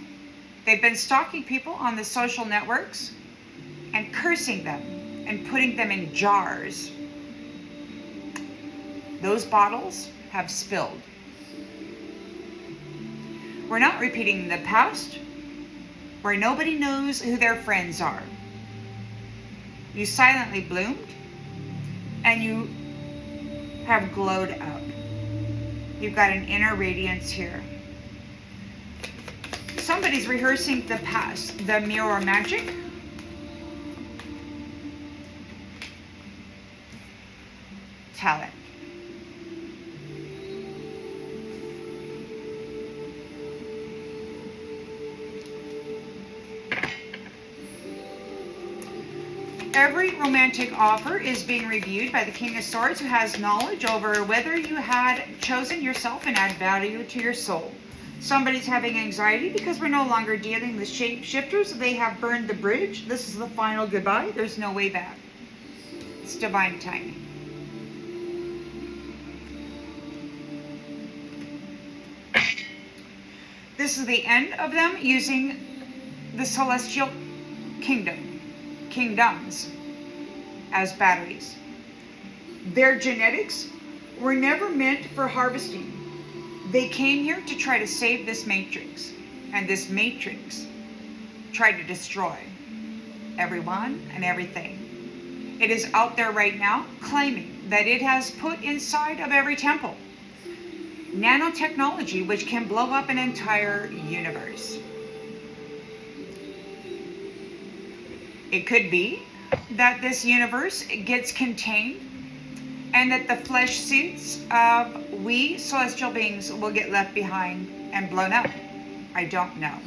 They've been stalking people on the social networks and cursing them and putting them in jars. Those bottles have spilled. We're not repeating the past where nobody knows who their friends are. You silently bloomed and you have glowed up. You've got an inner radiance here. Somebody's rehearsing the past, the mirror magic. Talent. Every romantic offer is being reviewed by the King of Swords, who has knowledge over whether you had chosen yourself and add value to your soul. Somebody's having anxiety because we're no longer dealing with shapeshifters. They have burned the bridge. This is the final goodbye. There's no way back. It's divine timing. This is the end of them using the celestial kingdoms as batteries. Their genetics were never meant for harvesting. They came here to try to save this matrix, and this matrix tried to destroy everyone and everything. It is out there right now claiming that it has put inside of every temple nanotechnology which can blow up an entire universe. It could be that this universe gets contained and that the flesh suits of we celestial beings will get left behind and blown up. I don't know.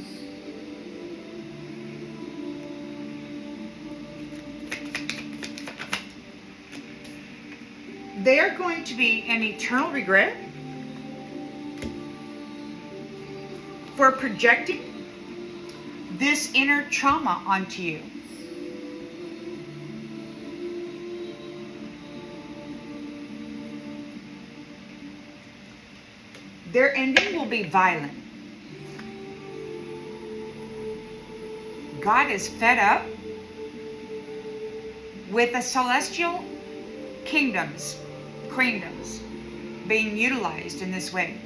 They are going to be an eternal regret for projecting this inner trauma onto you. Their ending will be violent. God is fed up with the celestial kingdoms being utilized in this way.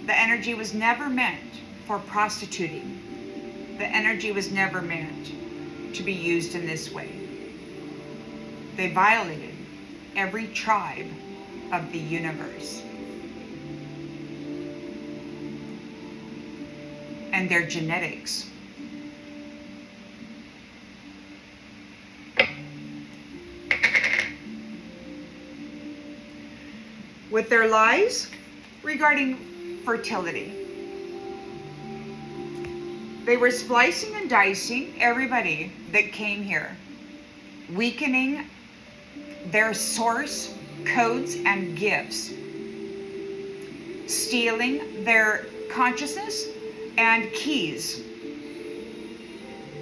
The energy was never meant for prostituting. The energy was never meant to be used in this way. They violated every tribe of the universe. And their genetics. With their lies regarding fertility. They were splicing and dicing everybody that came here, weakening their source codes and gifts, stealing their consciousness and keys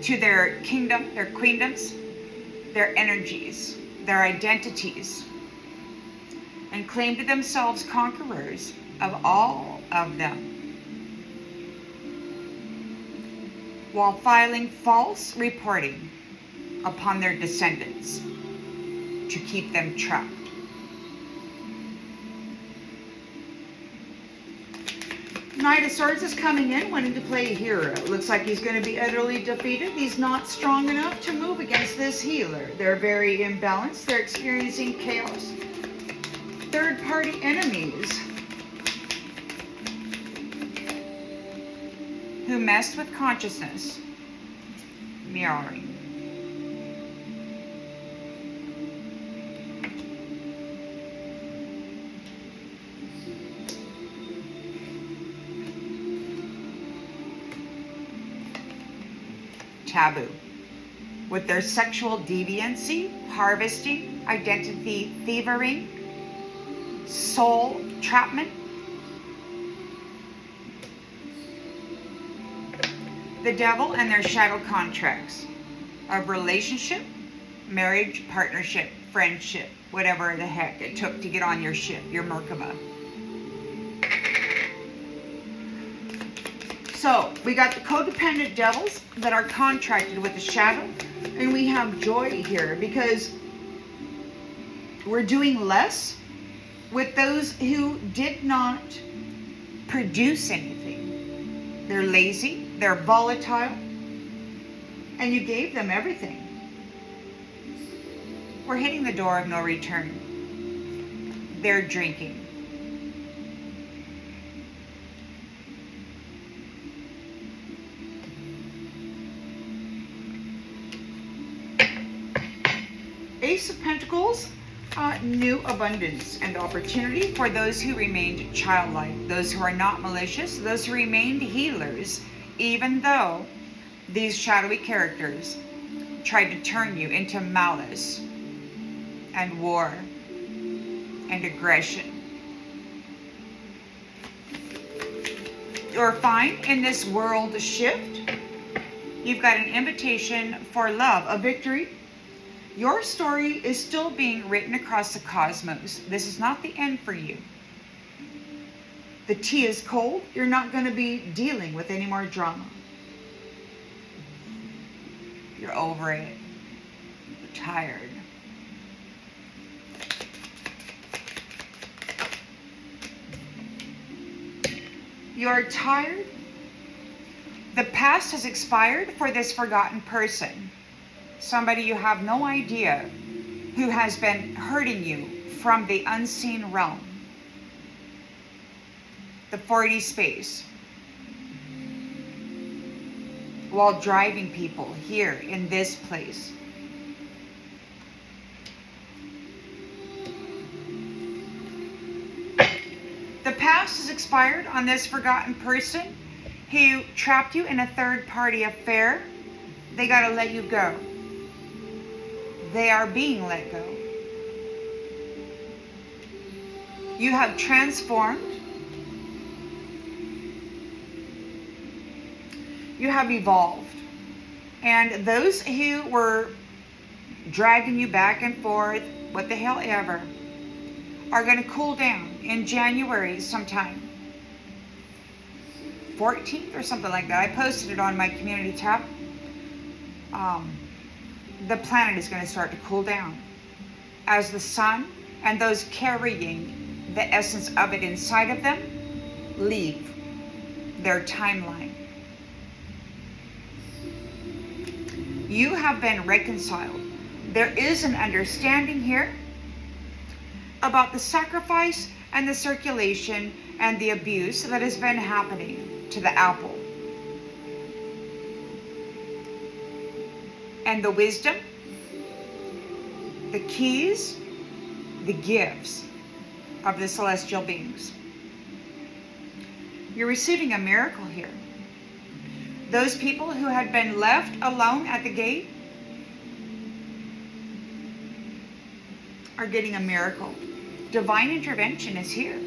to their kingdom, their queendoms, their energies, their identities, and claimed themselves conquerors of all of them, while filing false reporting upon their descendants to keep them trapped. Knight of Swords is coming in, wanting to play a hero. Looks like he's going to be utterly defeated. He's not strong enough to move against this healer. They're very imbalanced. They're experiencing chaos. Third-party enemies who messed with consciousness. Mirroring. Taboo. With their sexual deviancy, harvesting, identity thieving, soul trapment. The devil and their shadow contracts of relationship, marriage, partnership, friendship, whatever the heck it took to get on your ship, your Merkaba. So we got the codependent devils that are contracted with the shadow, and we have joy here because we're doing less with those who did not produce anything. They're lazy, they're volatile, and you gave them everything. We're hitting the door of no return. They're drinking. Ace of Pentacles, new abundance and opportunity for those who remained childlike, those who are not malicious, those who remained healers, even though these shadowy characters tried to turn you into malice and war and aggression. You're fine in this world shift. You've got an invitation for love, a victory. Your story is still being written across the cosmos. This is not the end for you. The tea is cold. You're not going to be dealing with any more drama. You're over it. You're tired. You're tired. The past has expired for this forgotten person. Somebody you have no idea who has been hurting you from the unseen realm. The 4D space. While driving people here in this place. The past has expired on this forgotten person who trapped you in a third-party affair. They got to let you go. They are being let go. You have transformed. You have evolved. And those who were dragging you back and forth, what the hell ever, are going to cool down in January sometime. 14th or something like that. I posted it on my community tab. The planet is going to start to cool down as the sun and those carrying the essence of it inside of them leave their timeline. You have been reconciled. There is an understanding here about the sacrifice and the circulation and the abuse that has been happening to the apple. And the wisdom, the keys, the gifts of the celestial beings. You're receiving a miracle here. Those people who had been left alone at the gate are getting a miracle. Divine intervention is here.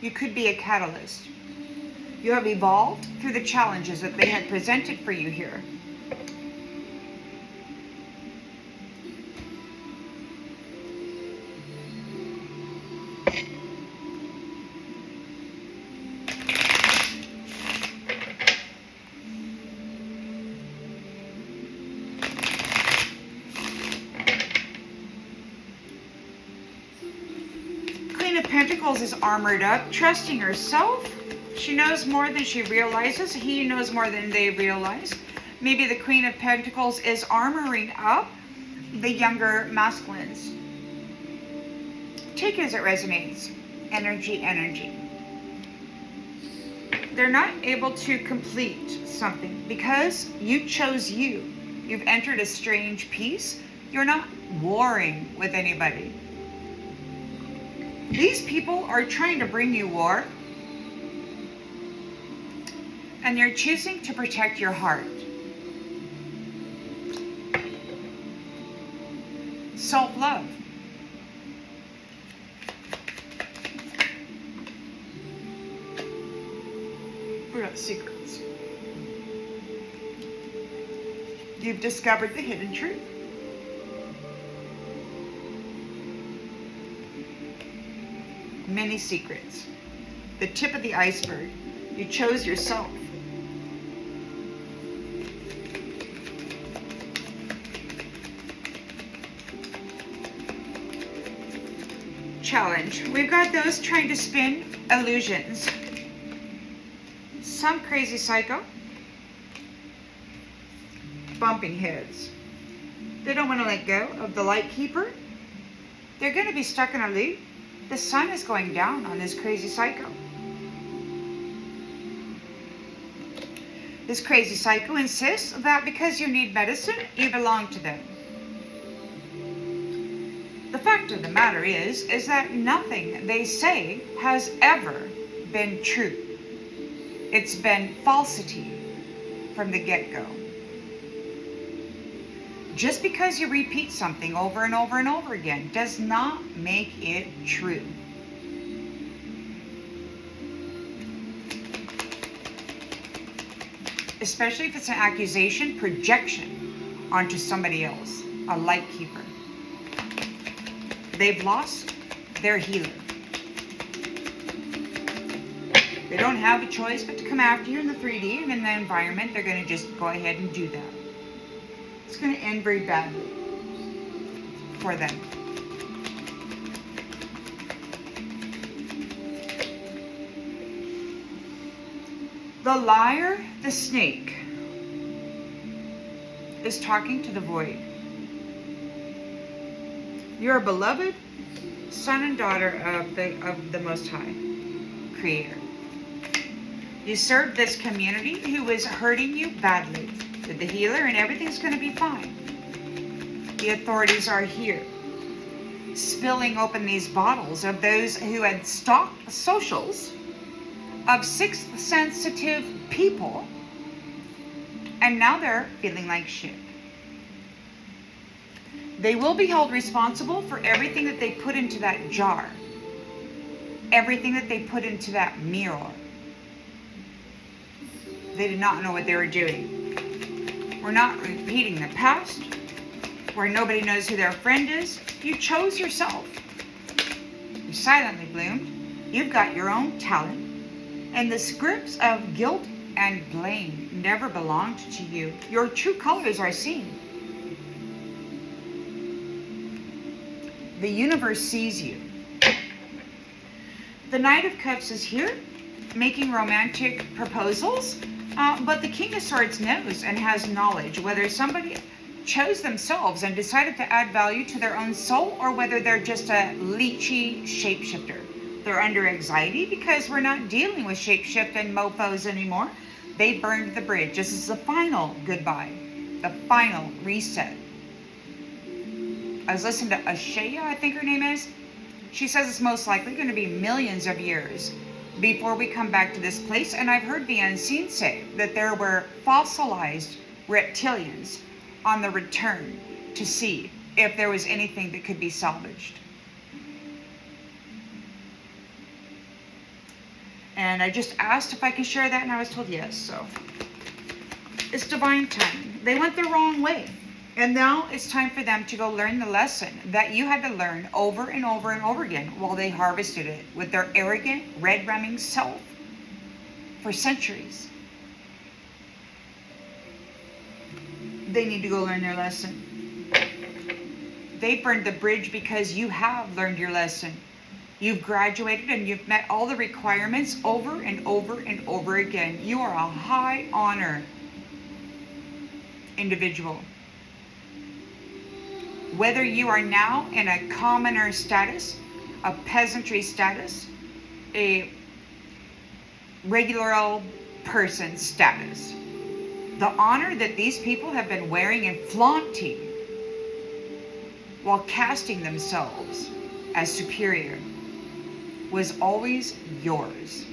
You could be a catalyst. You have evolved through the challenges that they had presented for you here. Pentacles is armored up, trusting herself. She knows more than she realizes. He knows more than they realize. Maybe the Queen of Pentacles is armoring up the younger masculines. Take it as it resonates. Energy, energy. They're not able to complete something because you chose you. You've entered a strange peace. You're not warring with anybody. These people are trying to bring you war, and you're choosing to protect your heart. Self-love. We got secrets. You've discovered the hidden truth. Many secrets. The tip of the iceberg. You chose yourself. Challenge. We've got those trying to spin illusions. Some crazy psycho. Bumping heads. They don't want to let go of the light keeper. They're going to be stuck in a loop. The sun is going down on this crazy psycho. This crazy psycho insists that because you need medicine, you belong to them. The fact of the matter is that nothing they say has ever been true. It's been falsity from the get-go. Just because you repeat something over and over and over again does not make it true. Especially if it's an accusation, projection onto somebody else, a light keeper. They've lost their healer. They don't have a choice but to come after you in the 3D and in the environment. They're going to just go ahead and do that. It's going to end very badly for them. The liar, the snake, is talking to the void. You're a beloved son and daughter of the Most High Creator. You served this community who is hurting you badly with the healer, and everything's going to be fine. The authorities are here, spilling open these bottles of those who had stalked socials of sixth sensitive people, and now they're feeling like shit. They will be held responsible for everything that they put into that jar, everything that they put into that mirror. They did not know what they were doing. We're not repeating the past, where nobody knows who their friend is. You chose yourself. You silently bloomed. You've got your own talent. And the scripts of guilt and blame never belonged to you. Your true colors are seen. The universe sees you. The Knight of Cups is here, making romantic proposals, but the King of Swords knows and has knowledge whether somebody chose themselves and decided to add value to their own soul, or whether they're just a leechy shapeshifter. They're under anxiety because we're not dealing with shapeshift and mofos anymore. They burned the bridge. This is the final goodbye, the final reset. I was listening to Ashaya, I think her name is. She says it's most likely going to be millions of years before we come back to this place. And I've heard the unseen say that there were fossilized reptilians on the return to see if there was anything that could be salvaged. And I just asked if I could share that, and I was told yes. So it's divine timing. They went the wrong way. And now it's time for them to go learn the lesson that you had to learn over and over and over again while they harvested it with their arrogant, red-ramming self for centuries. They need to go learn their lesson. They burned the bridge because you have learned your lesson. You've graduated and you've met all the requirements over and over and over again. You are a high honor individual. Whether you are now in a commoner status, a peasantry status, a regular old person status, the honor that these people have been wearing and flaunting while casting themselves as superior was always yours.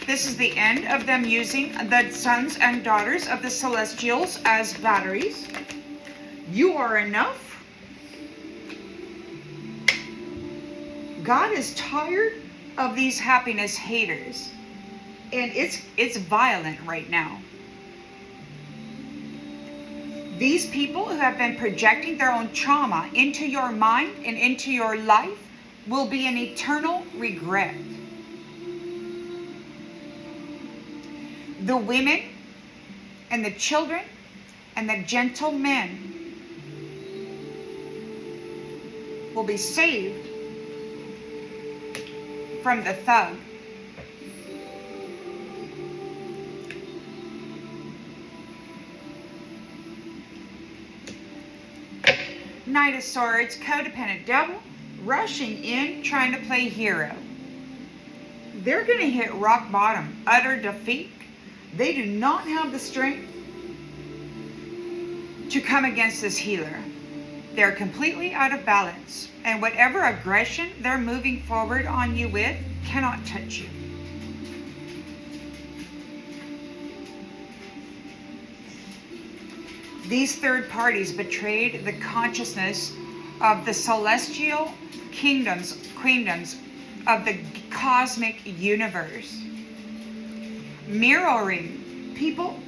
This is the end of them using the sons and daughters of the celestials as batteries. You are enough. God is tired of these happiness haters, and it's violent right now. These people who have been projecting their own trauma into your mind and into your life will be an eternal regret. The women and the children and the gentle men will be saved from the thug. Knight of Swords, codependent devil, rushing in, trying to play hero. They're going to hit rock bottom, utter defeat. They do not have the strength to come against this healer. They're completely out of balance, and whatever aggression they're moving forward on you with cannot touch you. These third parties betrayed the consciousness of the celestial queendoms of the cosmic universe. Mirroring people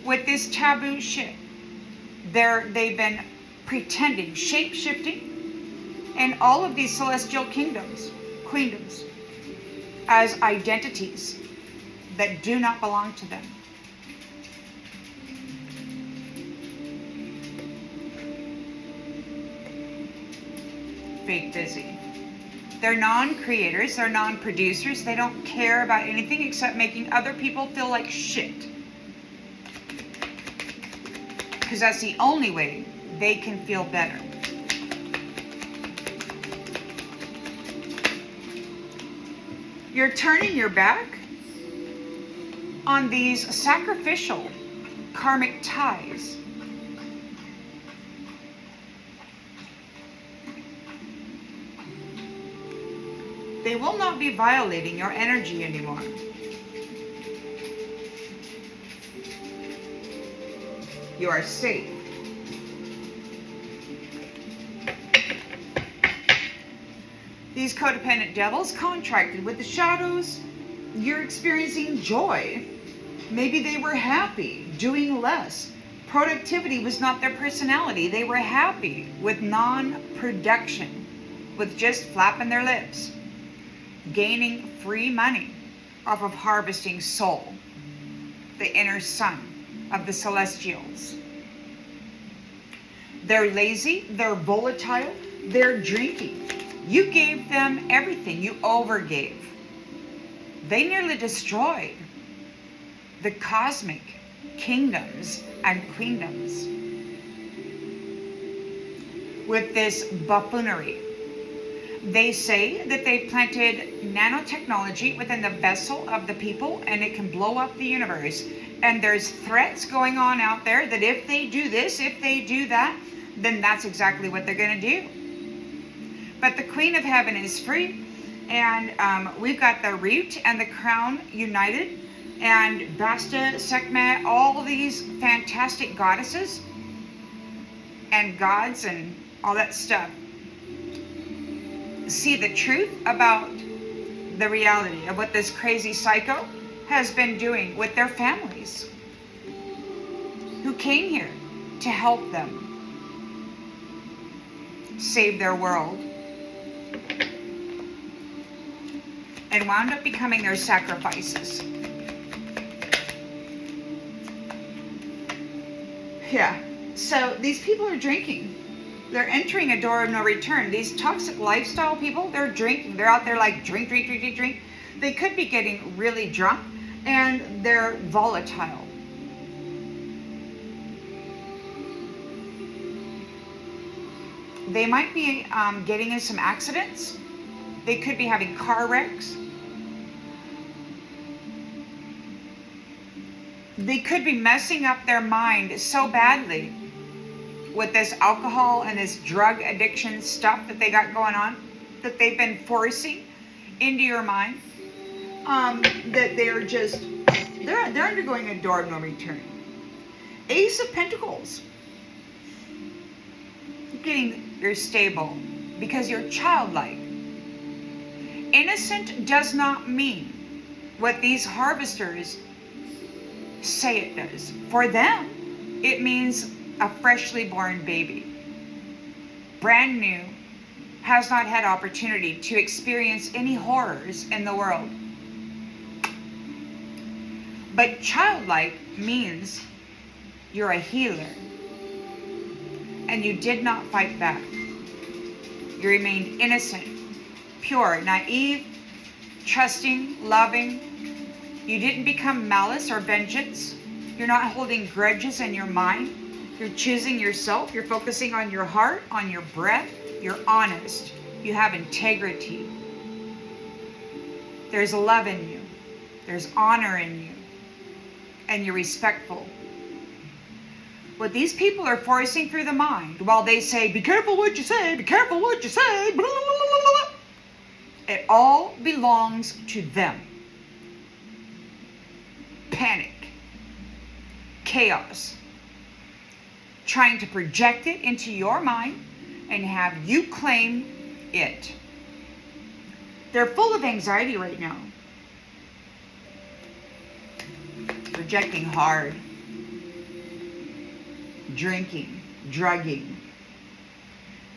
with this taboo shit. They've been pretending, shape-shifting, and all of these celestial queendoms as identities that do not belong to them. Fake busy. They're non-creators, they're non-producers, they don't care about anything except making other people feel like shit. Because that's the only way they can feel better. You're turning your back on these sacrificial karmic ties. They will not be violating your energy anymore. You are safe. These codependent devils contracted with the shadows. You're experiencing joy. Maybe they were happy doing less. Productivity was not their personality. They were happy with non-production, with just flapping their lips, gaining free money off of harvesting soul, the inner sun of the celestials. They're lazy, they're volatile, they're drinking. You gave them everything, you overgave. They nearly destroyed the cosmic kingdoms and queendoms with this buffoonery. They say that they've planted nanotechnology within the vessel of the people and it can blow up the universe. And there's threats going on out there that if they do this, if they do that, then that's exactly what they're going to do. But the Queen of Heaven is free, and we've got the Root and the Crown united, and Basta, Sekhmet, all of these fantastic goddesses and gods and all that stuff see the truth about the reality of what this crazy psycho has been doing with their families who came here to help them save their world and wound up becoming their sacrifices. Yeah, So these people are drinking. They're entering a door of no return. These toxic lifestyle people, they're drinking. They're out there like drink, drink, drink, drink, drink. They could be getting really drunk, and they're volatile. They might be getting in some accidents. They could be having car wrecks. They could be messing up their mind so badly with this alcohol and this drug addiction stuff that they got going on, that they've been forcing into your mind, that they're undergoing a door of no return. Ace of Pentacles. You're stable because you're childlike. Innocent does not mean what these harvesters say it does. For them, it means a freshly born baby, brand new, has not had opportunity to experience any horrors in the world. But childlike means you're a healer, and you did not fight back. You remained innocent, pure, naive, trusting, loving. You didn't become malice or vengeance. You're not holding grudges in your mind. You're choosing yourself. You're focusing on your heart, on your breath. You're honest. You have integrity. There's love in you. There's honor in you. And you're respectful. What these people are forcing through the mind, while they say, be careful what you say, be careful what you say, blah, blah, blah, blah, it all belongs to them. Panic. Chaos. Trying to project it into your mind and have you claim it. They're full of anxiety right now. Projecting hard. Drinking. Drugging.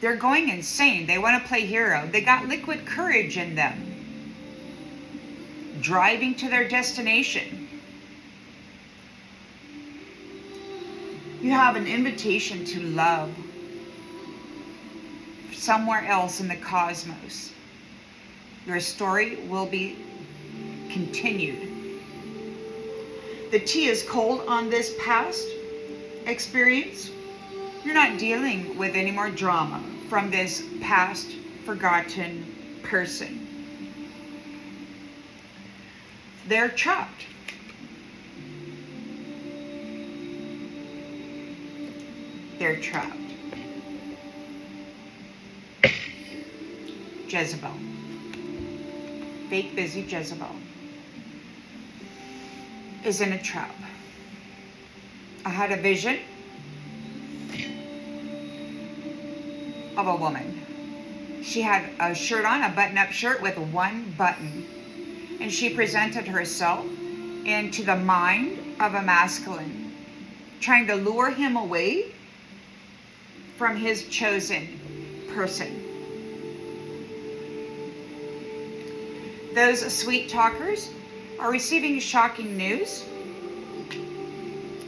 They're going insane. They want to play hero. They got liquid courage in them. Driving to their destination. You have an invitation to love somewhere else in the cosmos. Your story will be continued. The tea is cold on this past experience. You're not dealing with any more drama from this past forgotten person. They're trapped. They're trapped. Jezebel. Fake busy Jezebel is in a trap. I had a vision of a woman. She had a shirt on, a button-up shirt with one button. And she presented herself into the mind of a masculine, trying to lure him away from his chosen person. Those sweet talkers are receiving shocking news.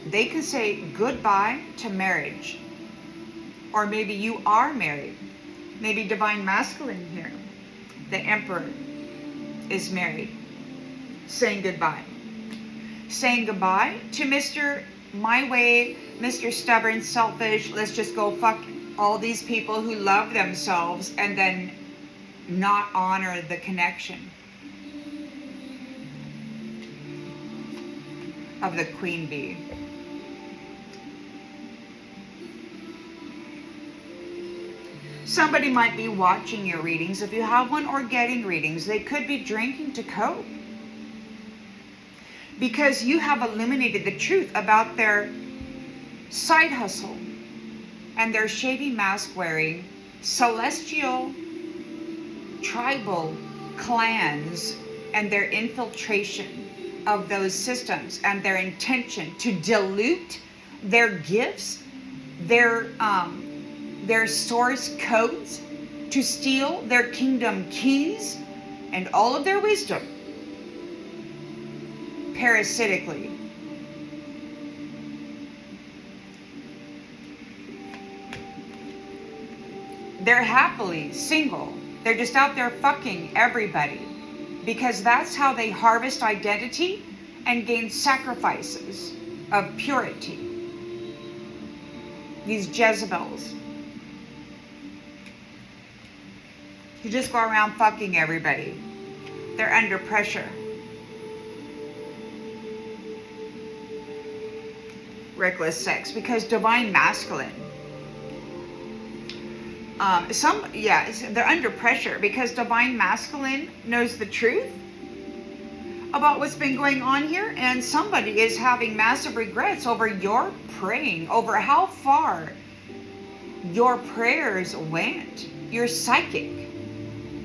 They can say goodbye to marriage. Or maybe you are married. Maybe divine masculine here. The emperor is married. Saying goodbye. Saying goodbye to Mr. My Way, Mr. Stubborn, selfish, let's just go fuck all these people who love themselves and then not honor the connection of the queen bee. Somebody might be watching your readings if you have one, or getting readings. They could be drinking to cope because you have illuminated the truth about their side hustle and their shady mask wearing celestial tribal clans and their infiltration of those systems and their intention to dilute their gifts, their source codes, to steal their kingdom keys and all of their wisdom parasitically. They're happily single. They're just out there fucking everybody because that's how they harvest identity and gain sacrifices of purity. These Jezebels. You just go around fucking everybody. They're under pressure. Reckless sex because divine masculine. They're under pressure because divine masculine knows the truth about what's been going on here, and somebody is having massive regrets over your praying, over how far your prayers went. You're psychic.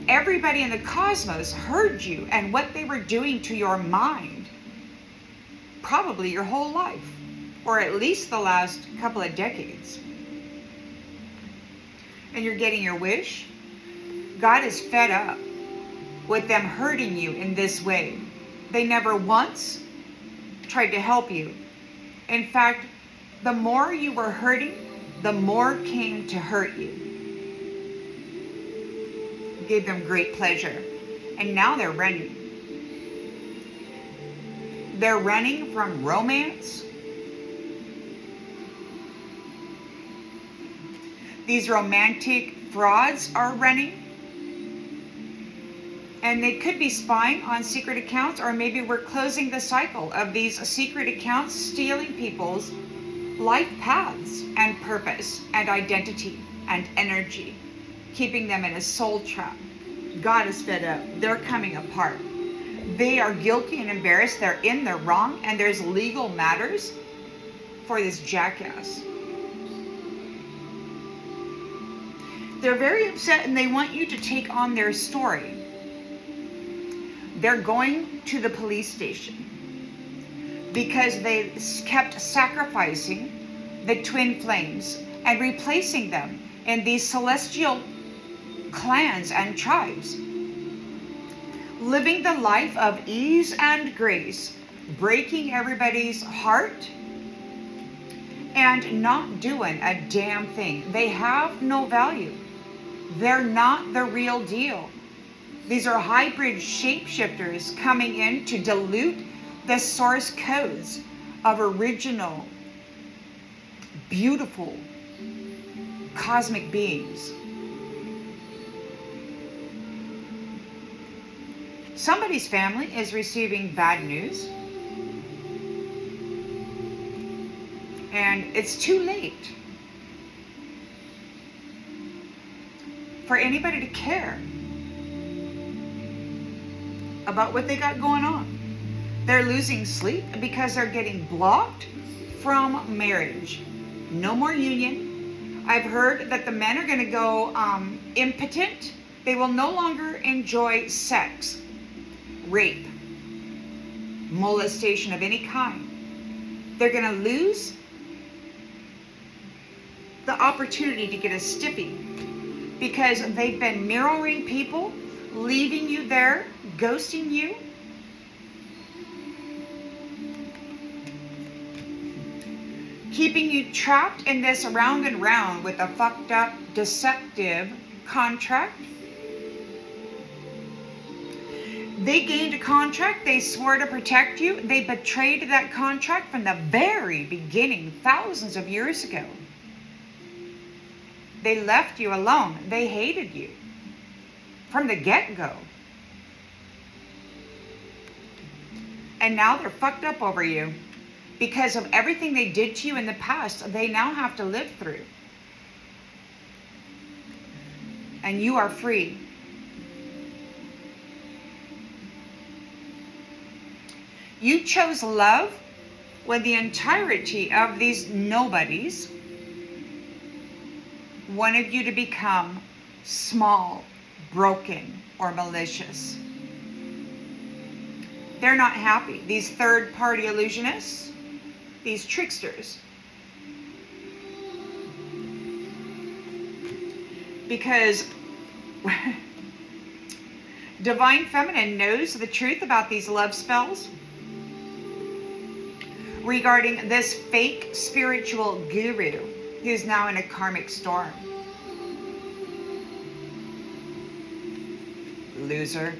Everybody in the cosmos heard you and what they were doing to your mind, probably your whole life, or at least the last couple of decades. And you're getting your wish. God is fed up with them hurting you in this way. They never once tried to help you. In fact, the more you were hurting, the more came to hurt you. You gave them great pleasure. And now they're running. They're running from romance. These romantic frauds are running. And they could be spying on secret accounts, or maybe we're closing the cycle of these secret accounts stealing people's life paths and purpose and identity and energy, keeping them in a soul trap. God is fed up. They're coming apart. They are guilty and embarrassed. They're in the wrong, and there's legal matters for this jackass. They're very upset and they want you to take on their story. They're going to the police station because they kept sacrificing the twin flames and replacing them in these celestial clans and tribes, living the life of ease and grace, breaking everybody's heart and not doing a damn thing. They have no value. They're not the real deal. These are hybrid shapeshifters coming in to dilute the source codes of original, beautiful, cosmic beings. Somebody's family is receiving bad news. And it's too late for anybody to care about what they got going on. They're losing sleep because they're getting blocked from marriage. No more union. I've heard that the men are going to go impotent. They will no longer enjoy sex, rape, molestation of any kind. They're going to lose the opportunity to get a stiffy because they've been mirroring people, leaving you there, ghosting you. Keeping you trapped in this round and round with a fucked up, deceptive contract. They gained a contract, they swore to protect you, they betrayed that contract from the very beginning, thousands of years ago. They left you alone. They hated you from the get-go. And now they're fucked up over you because of everything they did to you in the past. They now have to live through. And you are free. You chose love when the entirety of these nobodies wanted you to become small, broken, or malicious. They're not happy. These third-party illusionists, these tricksters. Because Divine Feminine knows the truth about these love spells regarding this fake spiritual guru who's now in a karmic storm. loser.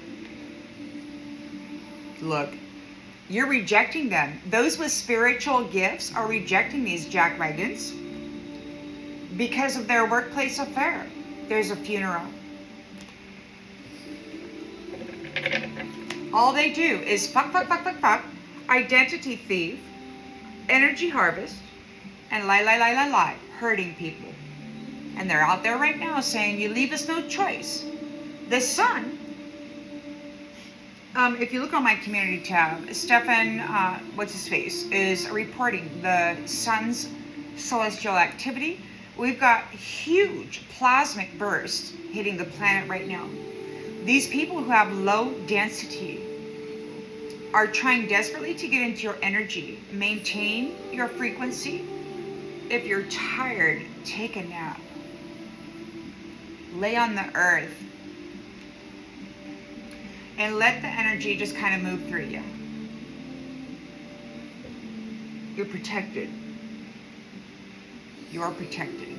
Look, you're rejecting them. Those with spiritual gifts are rejecting these jackwagons because of their workplace affair. There's a funeral. All they do is fuck, identity thief, energy harvest, and lie, hurting people. And they're out there right now saying, you leave us no choice. The sun, if you look on my community tab, Stefan, what's his face, is reporting the sun's celestial activity. We've got huge plasmic bursts hitting the planet right now. These people who have low density are trying desperately to get into your energy. Maintain your frequency. If you're tired, take a nap. Lay on the earth and let the energy just kind of move through you. You're protected. You are protected.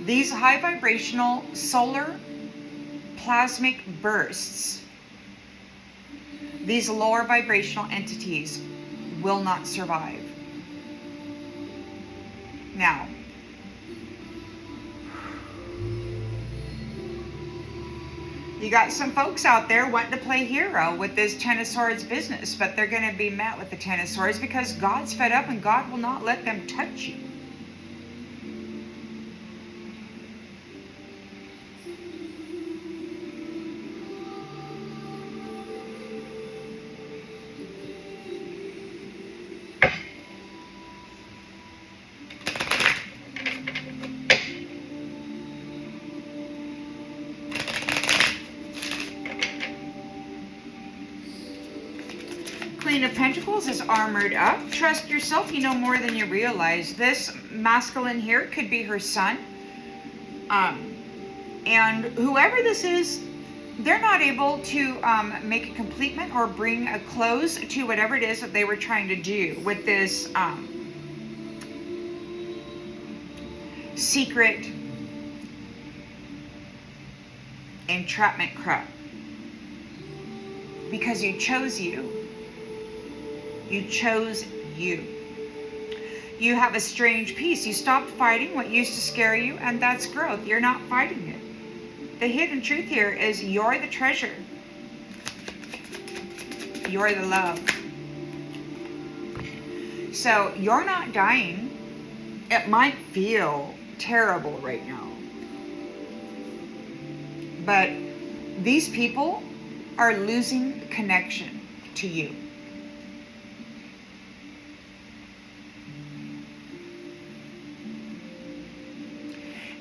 These high vibrational solar plasmic bursts, these lower vibrational entities will not survive. Now, you got some folks out there wanting to play hero with this Ten of Swords business, but they're going to be met with the Ten of Swords because God's fed up and God will not let them touch you. Queen of Pentacles is armored up. Trust yourself. You know more than you realize. This masculine here could be her son. And whoever this is, they're not able to make a completement or bring a close to whatever it is that they were trying to do with this secret entrapment crap. Because you chose you. You chose you. You have a strange peace. You stopped fighting what used to scare you, and that's growth. You're not fighting it. The hidden truth here is you're the treasure. You're the love. So you're not dying. It might feel terrible right now. But these people are losing connection to you.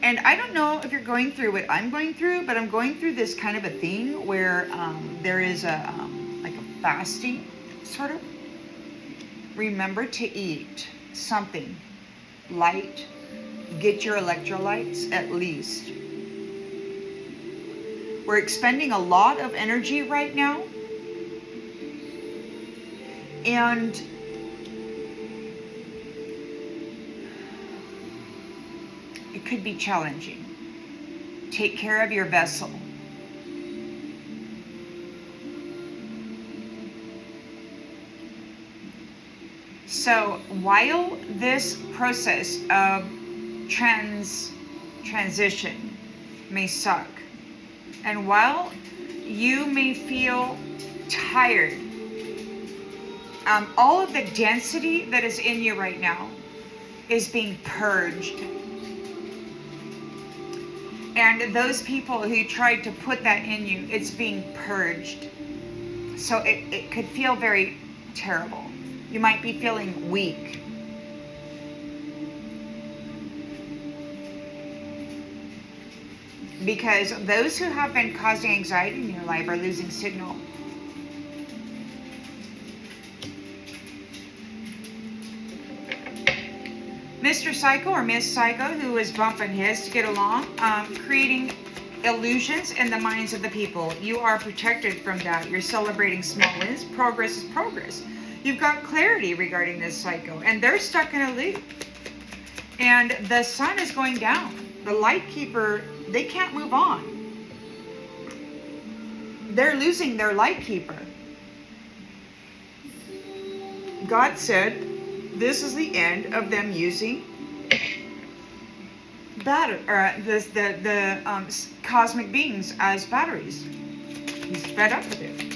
And I don't know if you're going through what I'm going through, but I'm going through this kind of a thing where there is a like a fasting sort of. Remember to eat something light. Get your electrolytes at least. We're expending a lot of energy right now. And it could be challenging. Take care of your vessel. So while this process of transition may suck, and while you may feel tired, all of the density that is in you right now is being purged. And those people who tried to put that in you, it's being purged. So it could feel very terrible. You might be feeling weak. Because those who have been causing anxiety in your life are losing signal. Mr. Psycho or Miss Psycho, who is bumping his to get along, creating illusions in the minds of the people. You are protected from that. You're celebrating small wins. Progress is progress. You've got clarity regarding this Psycho, and they're stuck in a loop. And the sun is going down. The light keeper, they can't move on. they're losing their light keeper. God said this is the end of them using cosmic beings as batteries. He's fed up with it.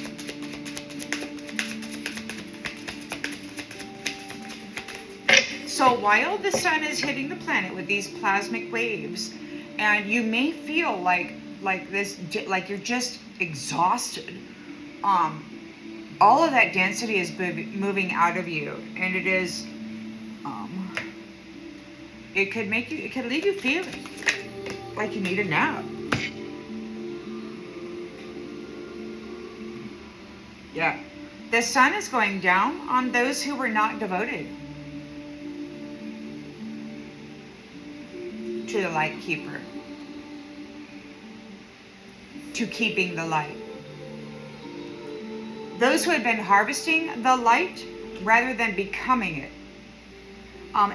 So while the sun is hitting the planet with these plasmic waves, and you may feel like you're just exhausted, all of that density is moving out of you, and it is, it could leave you feeling like you need a nap. Yeah, the sun is going down on those who were not devoted to the light keeper, to keeping the light. Those who had been harvesting the light rather than becoming it.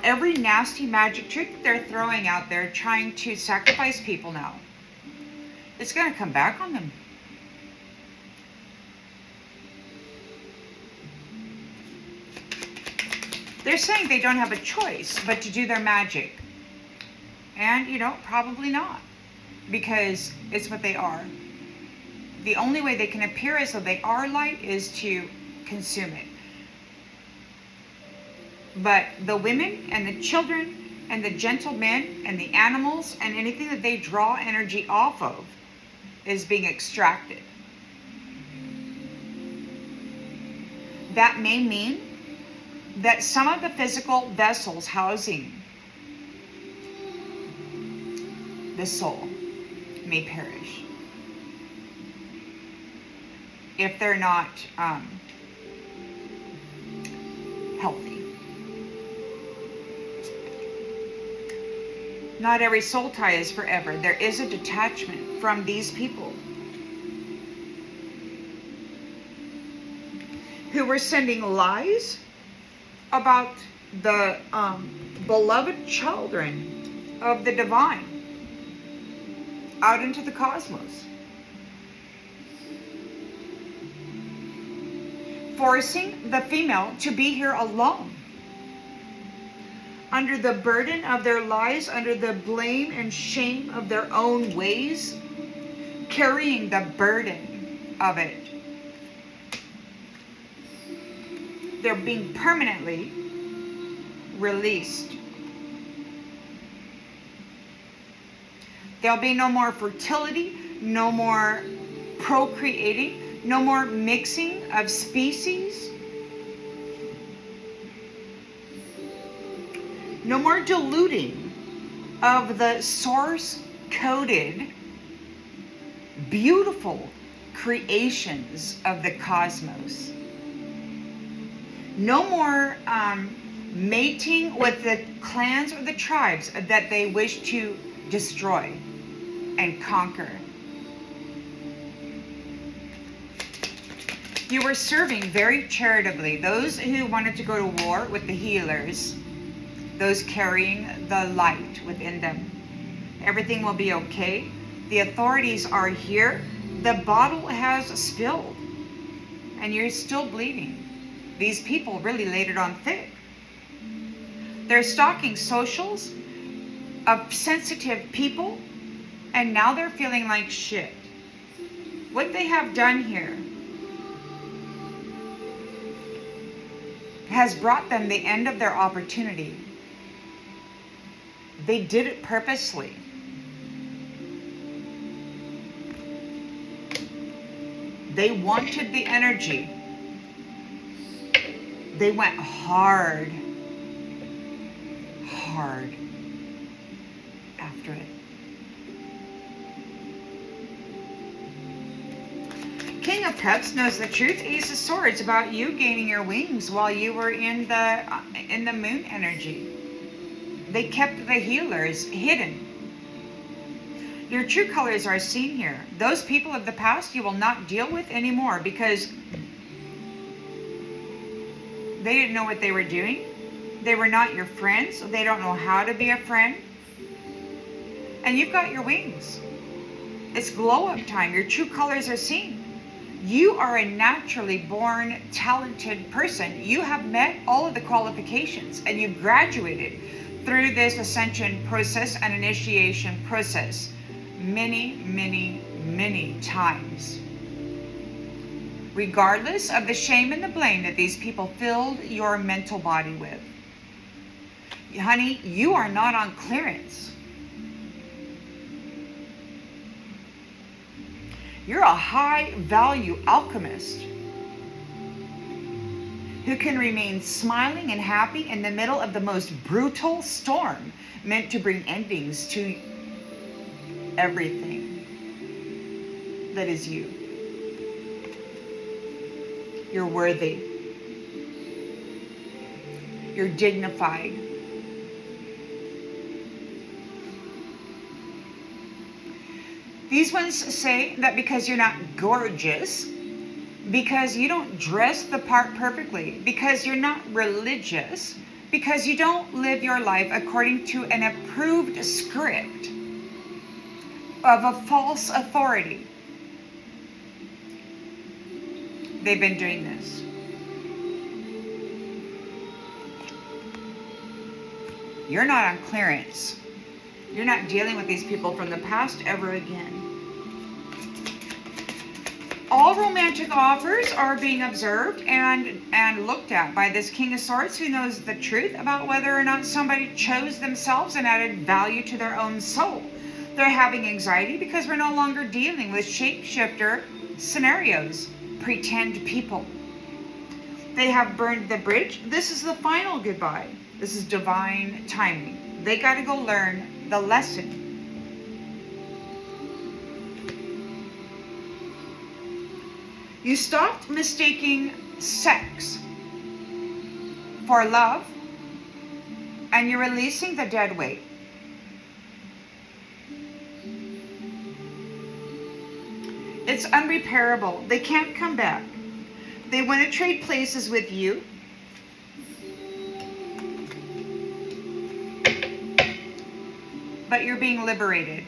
Every nasty magic trick that they're throwing out there, trying to sacrifice people now, it's going to come back on them. They're saying they don't have a choice but to do their magic. And, probably not. Because it's what they are. The only way they can appear as though they are light is to consume it. But the women and the children and the gentle men and the animals and anything that they draw energy off of is being extracted. That may mean that some of the physical vessels housing the soul may perish if they're not healthy. Not every soul tie is forever. There is a detachment from these people who were sending lies about the beloved children of the divine out into the cosmos, forcing the female to be here alone, under the burden of their lies, under the blame and shame of their own ways, carrying the burden of it. They're being permanently released. There'll be no more fertility, no more procreating, no more mixing of species, no more diluting of the source-coded, beautiful creations of the cosmos. No more mating with the clans or the tribes that they wish to destroy and conquer. You were serving very charitably those who wanted to go to war with the healers, those carrying the light within them. Everything will be okay. The authorities are here. The bottle has spilled and you're still bleeding. These people really laid it on thick. They're stalking socials of sensitive people, and now they're feeling like shit. What they have done here has brought them the end of their opportunity. They did it purposely. They wanted the energy. They went hard after it. King of Cups knows the truth. Ace of Swords about you gaining your wings while you were in the moon energy. They kept the healers hidden. Your true colors are seen here. Those people of the past you will not deal with anymore because they didn't know what they were doing. They were not your friends. They don't know how to be a friend. And you've got your wings. It's glow up time. Your true colors are seen. You are a naturally born talented person. You have met all of the qualifications and you've graduated through this ascension process and initiation process many, many, many times. Regardless of the shame and the blame that these people filled your mental body with. Honey, you are not on clearance. You're a high value alchemist who can remain smiling and happy in the middle of the most brutal storm meant to bring endings to everything that is you. You're worthy. You're dignified. These ones say that because you're not gorgeous, because you don't dress the part perfectly, because you're not religious, because you don't live your life according to an approved script of a false authority. They've been doing this. You're not on clearance. You're not dealing with these people from the past ever again. All romantic offers are being observed and looked at by this King of Swords who knows the truth about whether or not somebody chose themselves and added value to their own soul. They're having anxiety because we're no longer dealing with shapeshifter scenarios, pretend people. They have burned the bridge. This is the final goodbye. This is divine timing. They got to go learn the lesson. You stopped mistaking sex for love, and you're releasing the dead weight. It's unrepairable. They can't come back. They want to trade places with you. But you're being liberated.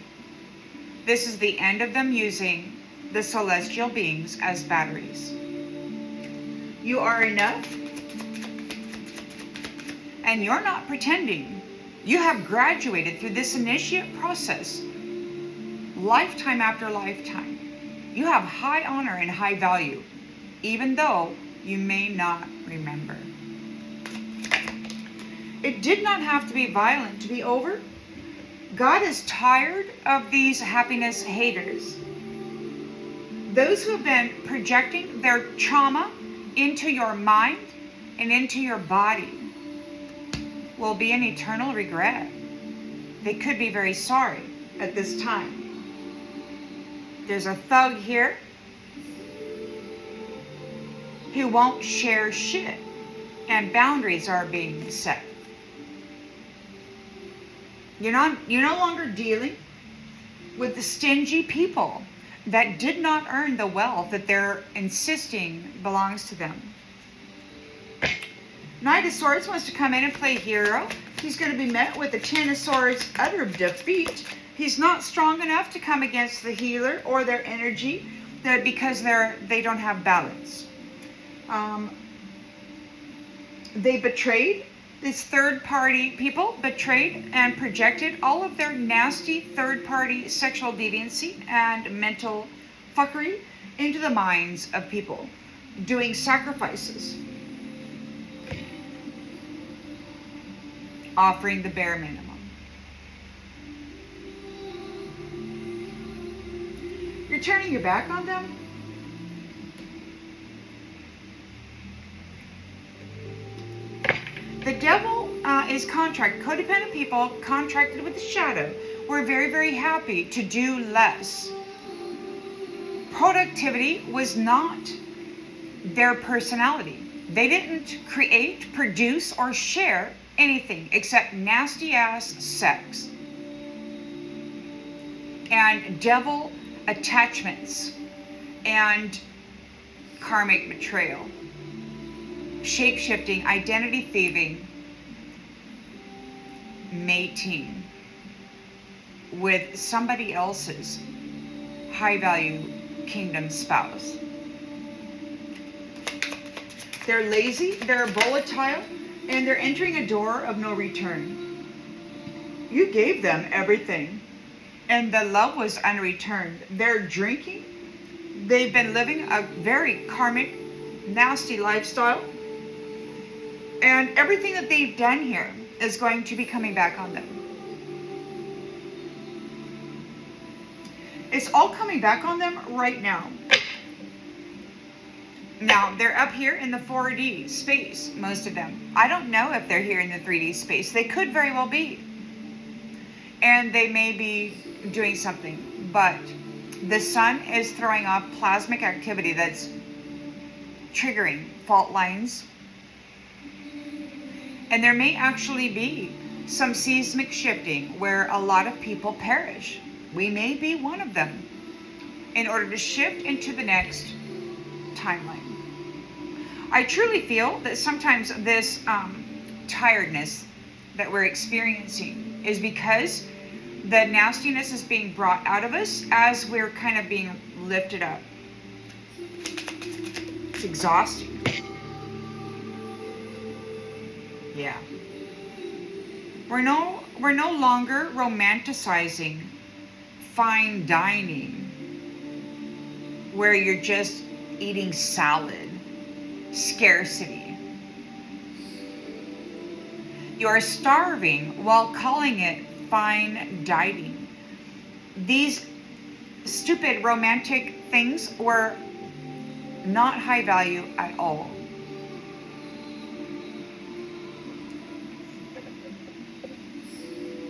This is the end of them using the celestial beings as batteries. You are enough, and you're not pretending. You have graduated through this initiate process, lifetime after lifetime. You have high honor and high value, even though you may not remember. It did not have to be violent to be over. God is tired of these happiness haters. Those who have been projecting their trauma into your mind and into your body will be an eternal regret. They could be very sorry at this time. There's a thug here who won't share shit, and boundaries are being set. You're no longer dealing with the stingy people that did not earn the wealth that they're insisting belongs to them. Knight of Swords wants to come in and play hero. He's going to be met with the Ten of Swords utter defeat. He's not strong enough to come against the healer or their energy because they don't have balance. They betrayed. These third-party people betrayed and projected all of their nasty third-party sexual deviancy and mental fuckery into the minds of people, doing sacrifices, offering the bare minimum. You're turning your back on them? The devil is codependent people contracted with the shadow. We're very, very happy to do less. Productivity was not their personality. They didn't create, produce, or share anything except nasty ass sex and devil attachments and karmic betrayal. Shape-shifting, identity thieving, mating with somebody else's high-value kingdom spouse. They're lazy, they're volatile, and they're entering a door of no return. You gave them everything, and the love was unreturned. They're drinking. They've been living a very karmic, nasty lifestyle. And everything that they've done here is going to be coming back on them. It's all coming back on them right now. Now, they're up here in the 4D space, most of them. I don't know if they're here in the 3D space. They could very well be. And they may be doing something. But the sun is throwing off plasmic activity that's triggering fault lines. And there may actually be some seismic shifting where a lot of people perish. We may be one of them in order to shift into the next timeline. I truly feel that sometimes this tiredness that we're experiencing is because the nastiness is being brought out of us as we're kind of being lifted up. It's exhausting. Yeah. We're no longer romanticizing fine dining where you're just eating salad. Scarcity. You are starving while calling it fine dining. These stupid romantic things were not high value at all.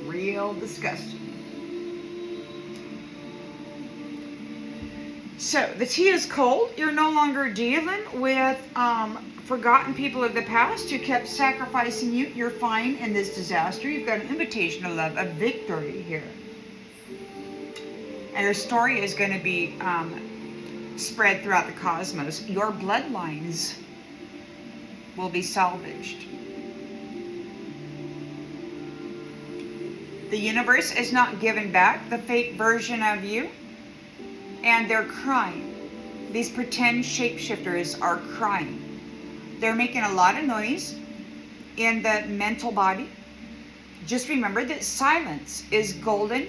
Real disgusting. So the tea is cold. You're no longer dealing with forgotten people of the past who kept sacrificing you. You're fine in this disaster. You've got an invitation of love, a victory here. And your story is going to be spread throughout the cosmos. Your bloodlines will be salvaged. The universe is not giving back the fake version of you. And they're crying. These pretend shapeshifters are crying. They're making a lot of noise in the mental body. Just remember that silence is golden.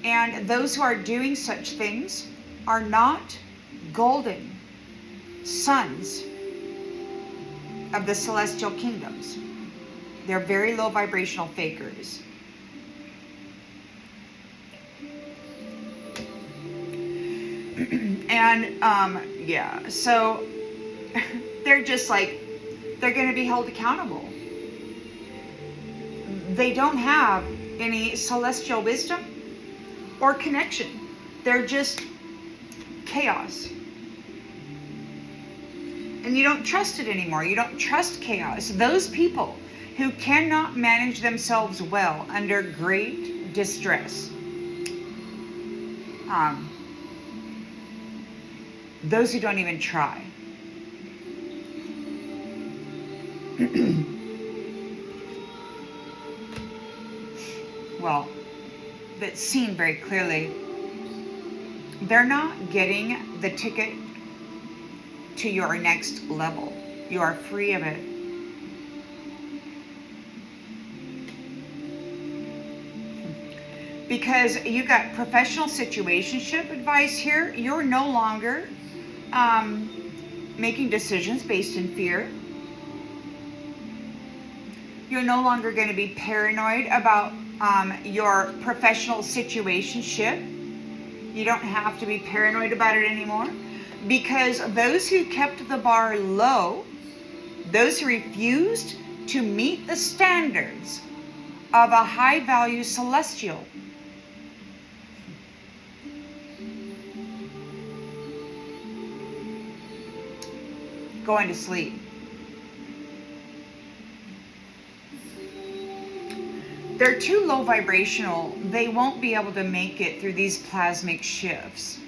And those who are doing such things are not golden sons of the celestial kingdoms. They're very low vibrational fakers. And yeah, so they're just like, they're going to be held accountable. They don't have any celestial wisdom or connection. They're just chaos. And you don't trust it anymore. You don't trust chaos. Those people who cannot manage themselves well under great distress. Those who don't even try. Well, that's seen very clearly. They're not getting the ticket to your next level. You are free of it. Because you got professional situationship advice here. You're no longer making decisions based in fear. You're no longer going to be paranoid about your professional situationship. You don't have to be paranoid about it anymore. Because those who kept the bar low, those who refused to meet the standards of a high value celestial, going to sleep. They're too low vibrational. They won't be able to make it through these plasmic shifts.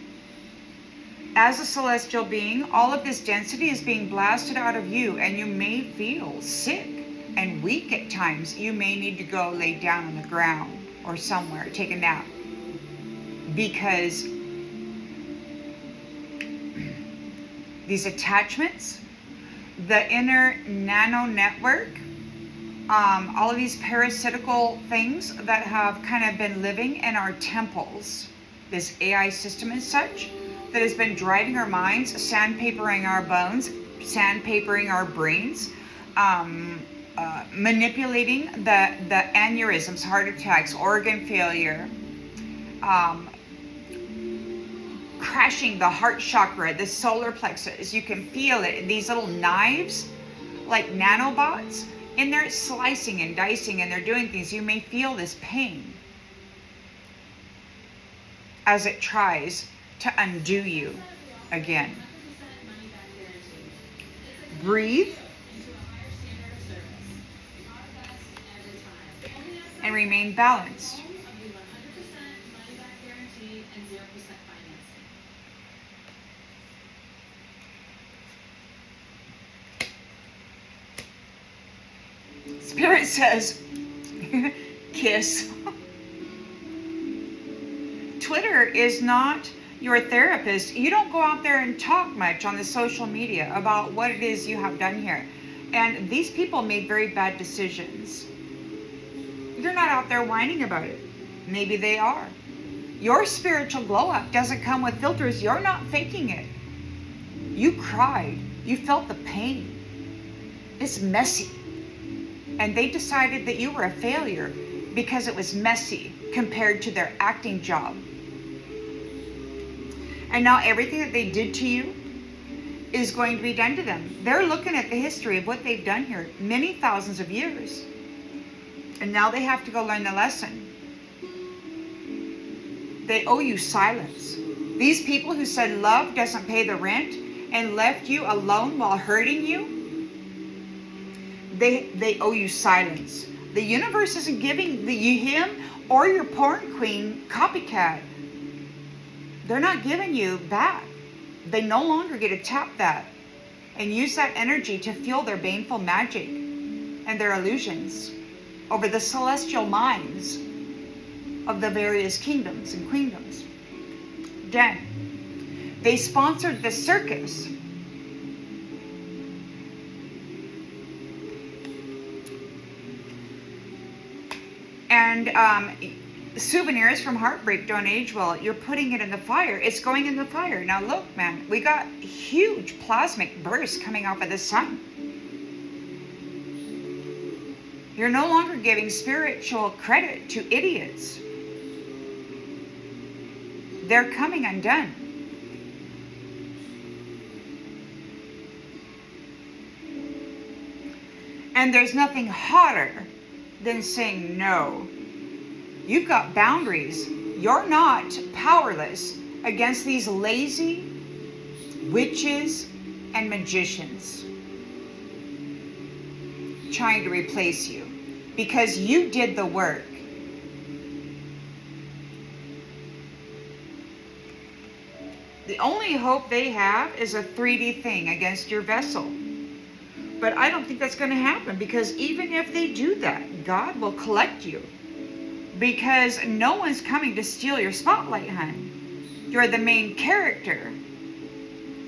As a celestial being, all of this density is being blasted out of you, and you may feel sick and weak at times. You may need to go lay down on the ground or somewhere, take a nap, because these attachments, the inner nano network, all of these parasitical things that have kind of been living in our temples, this AI system and such, that has been driving our minds, sandpapering our bones, sandpapering our brains, manipulating the aneurysms, heart attacks, organ failure, crashing the heart chakra, the solar plexus. You can feel it. These little knives, like nanobots, in there slicing and dicing, and they're doing things. You may feel this pain as it tries to undo you again. Breathe and remain balanced. Spirit says, kiss. Twitter is not your therapist. You don't go out there and talk much on the social media about what it is you have done here. And these people made very bad decisions. You're not out there whining about it. Maybe they are. Your spiritual glow up doesn't come with filters. You're not faking it. You cried. You felt the pain. It's messy. And they decided that you were a failure because it was messy compared to their acting job. And now everything that they did to you is going to be done to them. They're looking at the history of what they've done here, many thousands of years. And now they have to go learn the lesson. They owe you silence. These people who said love doesn't pay the rent and left you alone while hurting you, they owe you silence. The universe isn't giving him or your porn queen copycat. They're not giving you back. They no longer get to tap that and use that energy to fuel their baneful magic and their illusions over the celestial minds of the various kingdoms and queendoms. Then, they sponsored the circus. And souvenirs from heartbreak don't age well. You're putting it in the fire. It's going in the fire. Now look, man, we got huge plasmic bursts coming off of the sun. You're no longer giving spiritual credit to idiots. They're coming undone. And there's nothing hotter than saying no. You've got boundaries. You're not powerless against these lazy witches and magicians trying to replace you because you did the work. The only hope they have is a 3D thing against your vessel. But I don't think that's going to happen, because even if they do that, God will collect you. Because no one's coming to steal your spotlight, hon. You're the main character.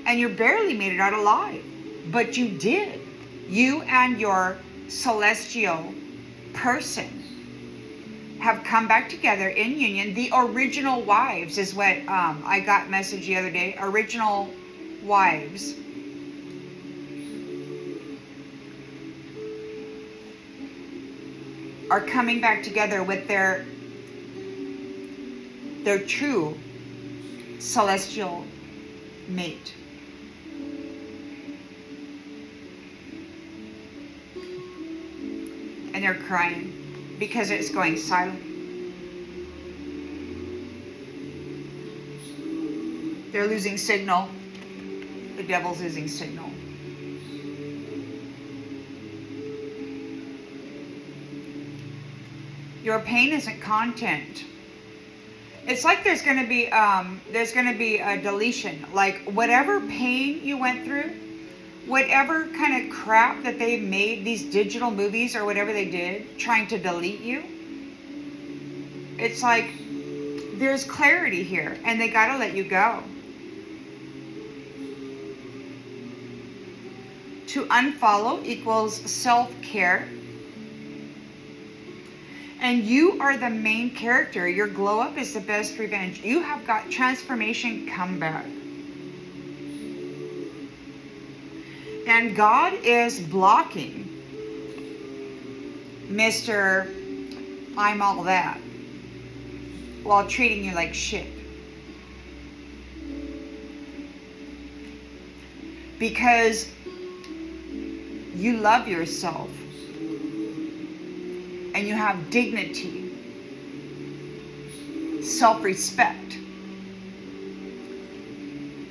And you barely made it out alive. But you did. You and your celestial person have come back together in union. The original wives is what I got message the other day. Original wives. Are coming back together with their true celestial mate. And they're crying because it's going silent. They're losing signal. The devil's losing signal. Your pain isn't content. It's like there's going to be a deletion. Like whatever pain you went through, whatever kind of crap that they made, these digital movies or whatever they did, trying to delete you. It's like there's clarity here, and they got to let you go. To unfollow equals self-care. And you are the main character. Your glow up is the best revenge. You have got transformation comeback. And God is blocking Mr. I'm all that while treating you like shit. Because you love yourself. And you have dignity, self-respect.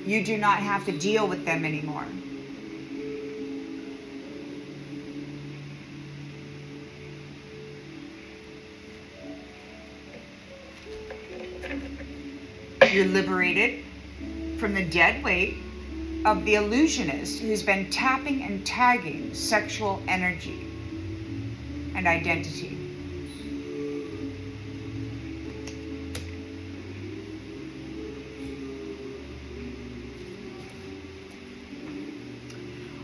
You do not have to deal with them anymore. You're liberated from the dead weight of the illusionist who's been tapping and tagging sexual energy and identity.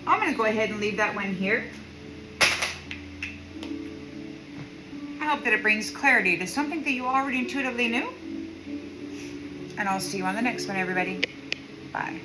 I'm going to go ahead and leave that one here. I hope that it brings clarity to something that you already intuitively knew. And I'll see you on the next one, everybody. Bye.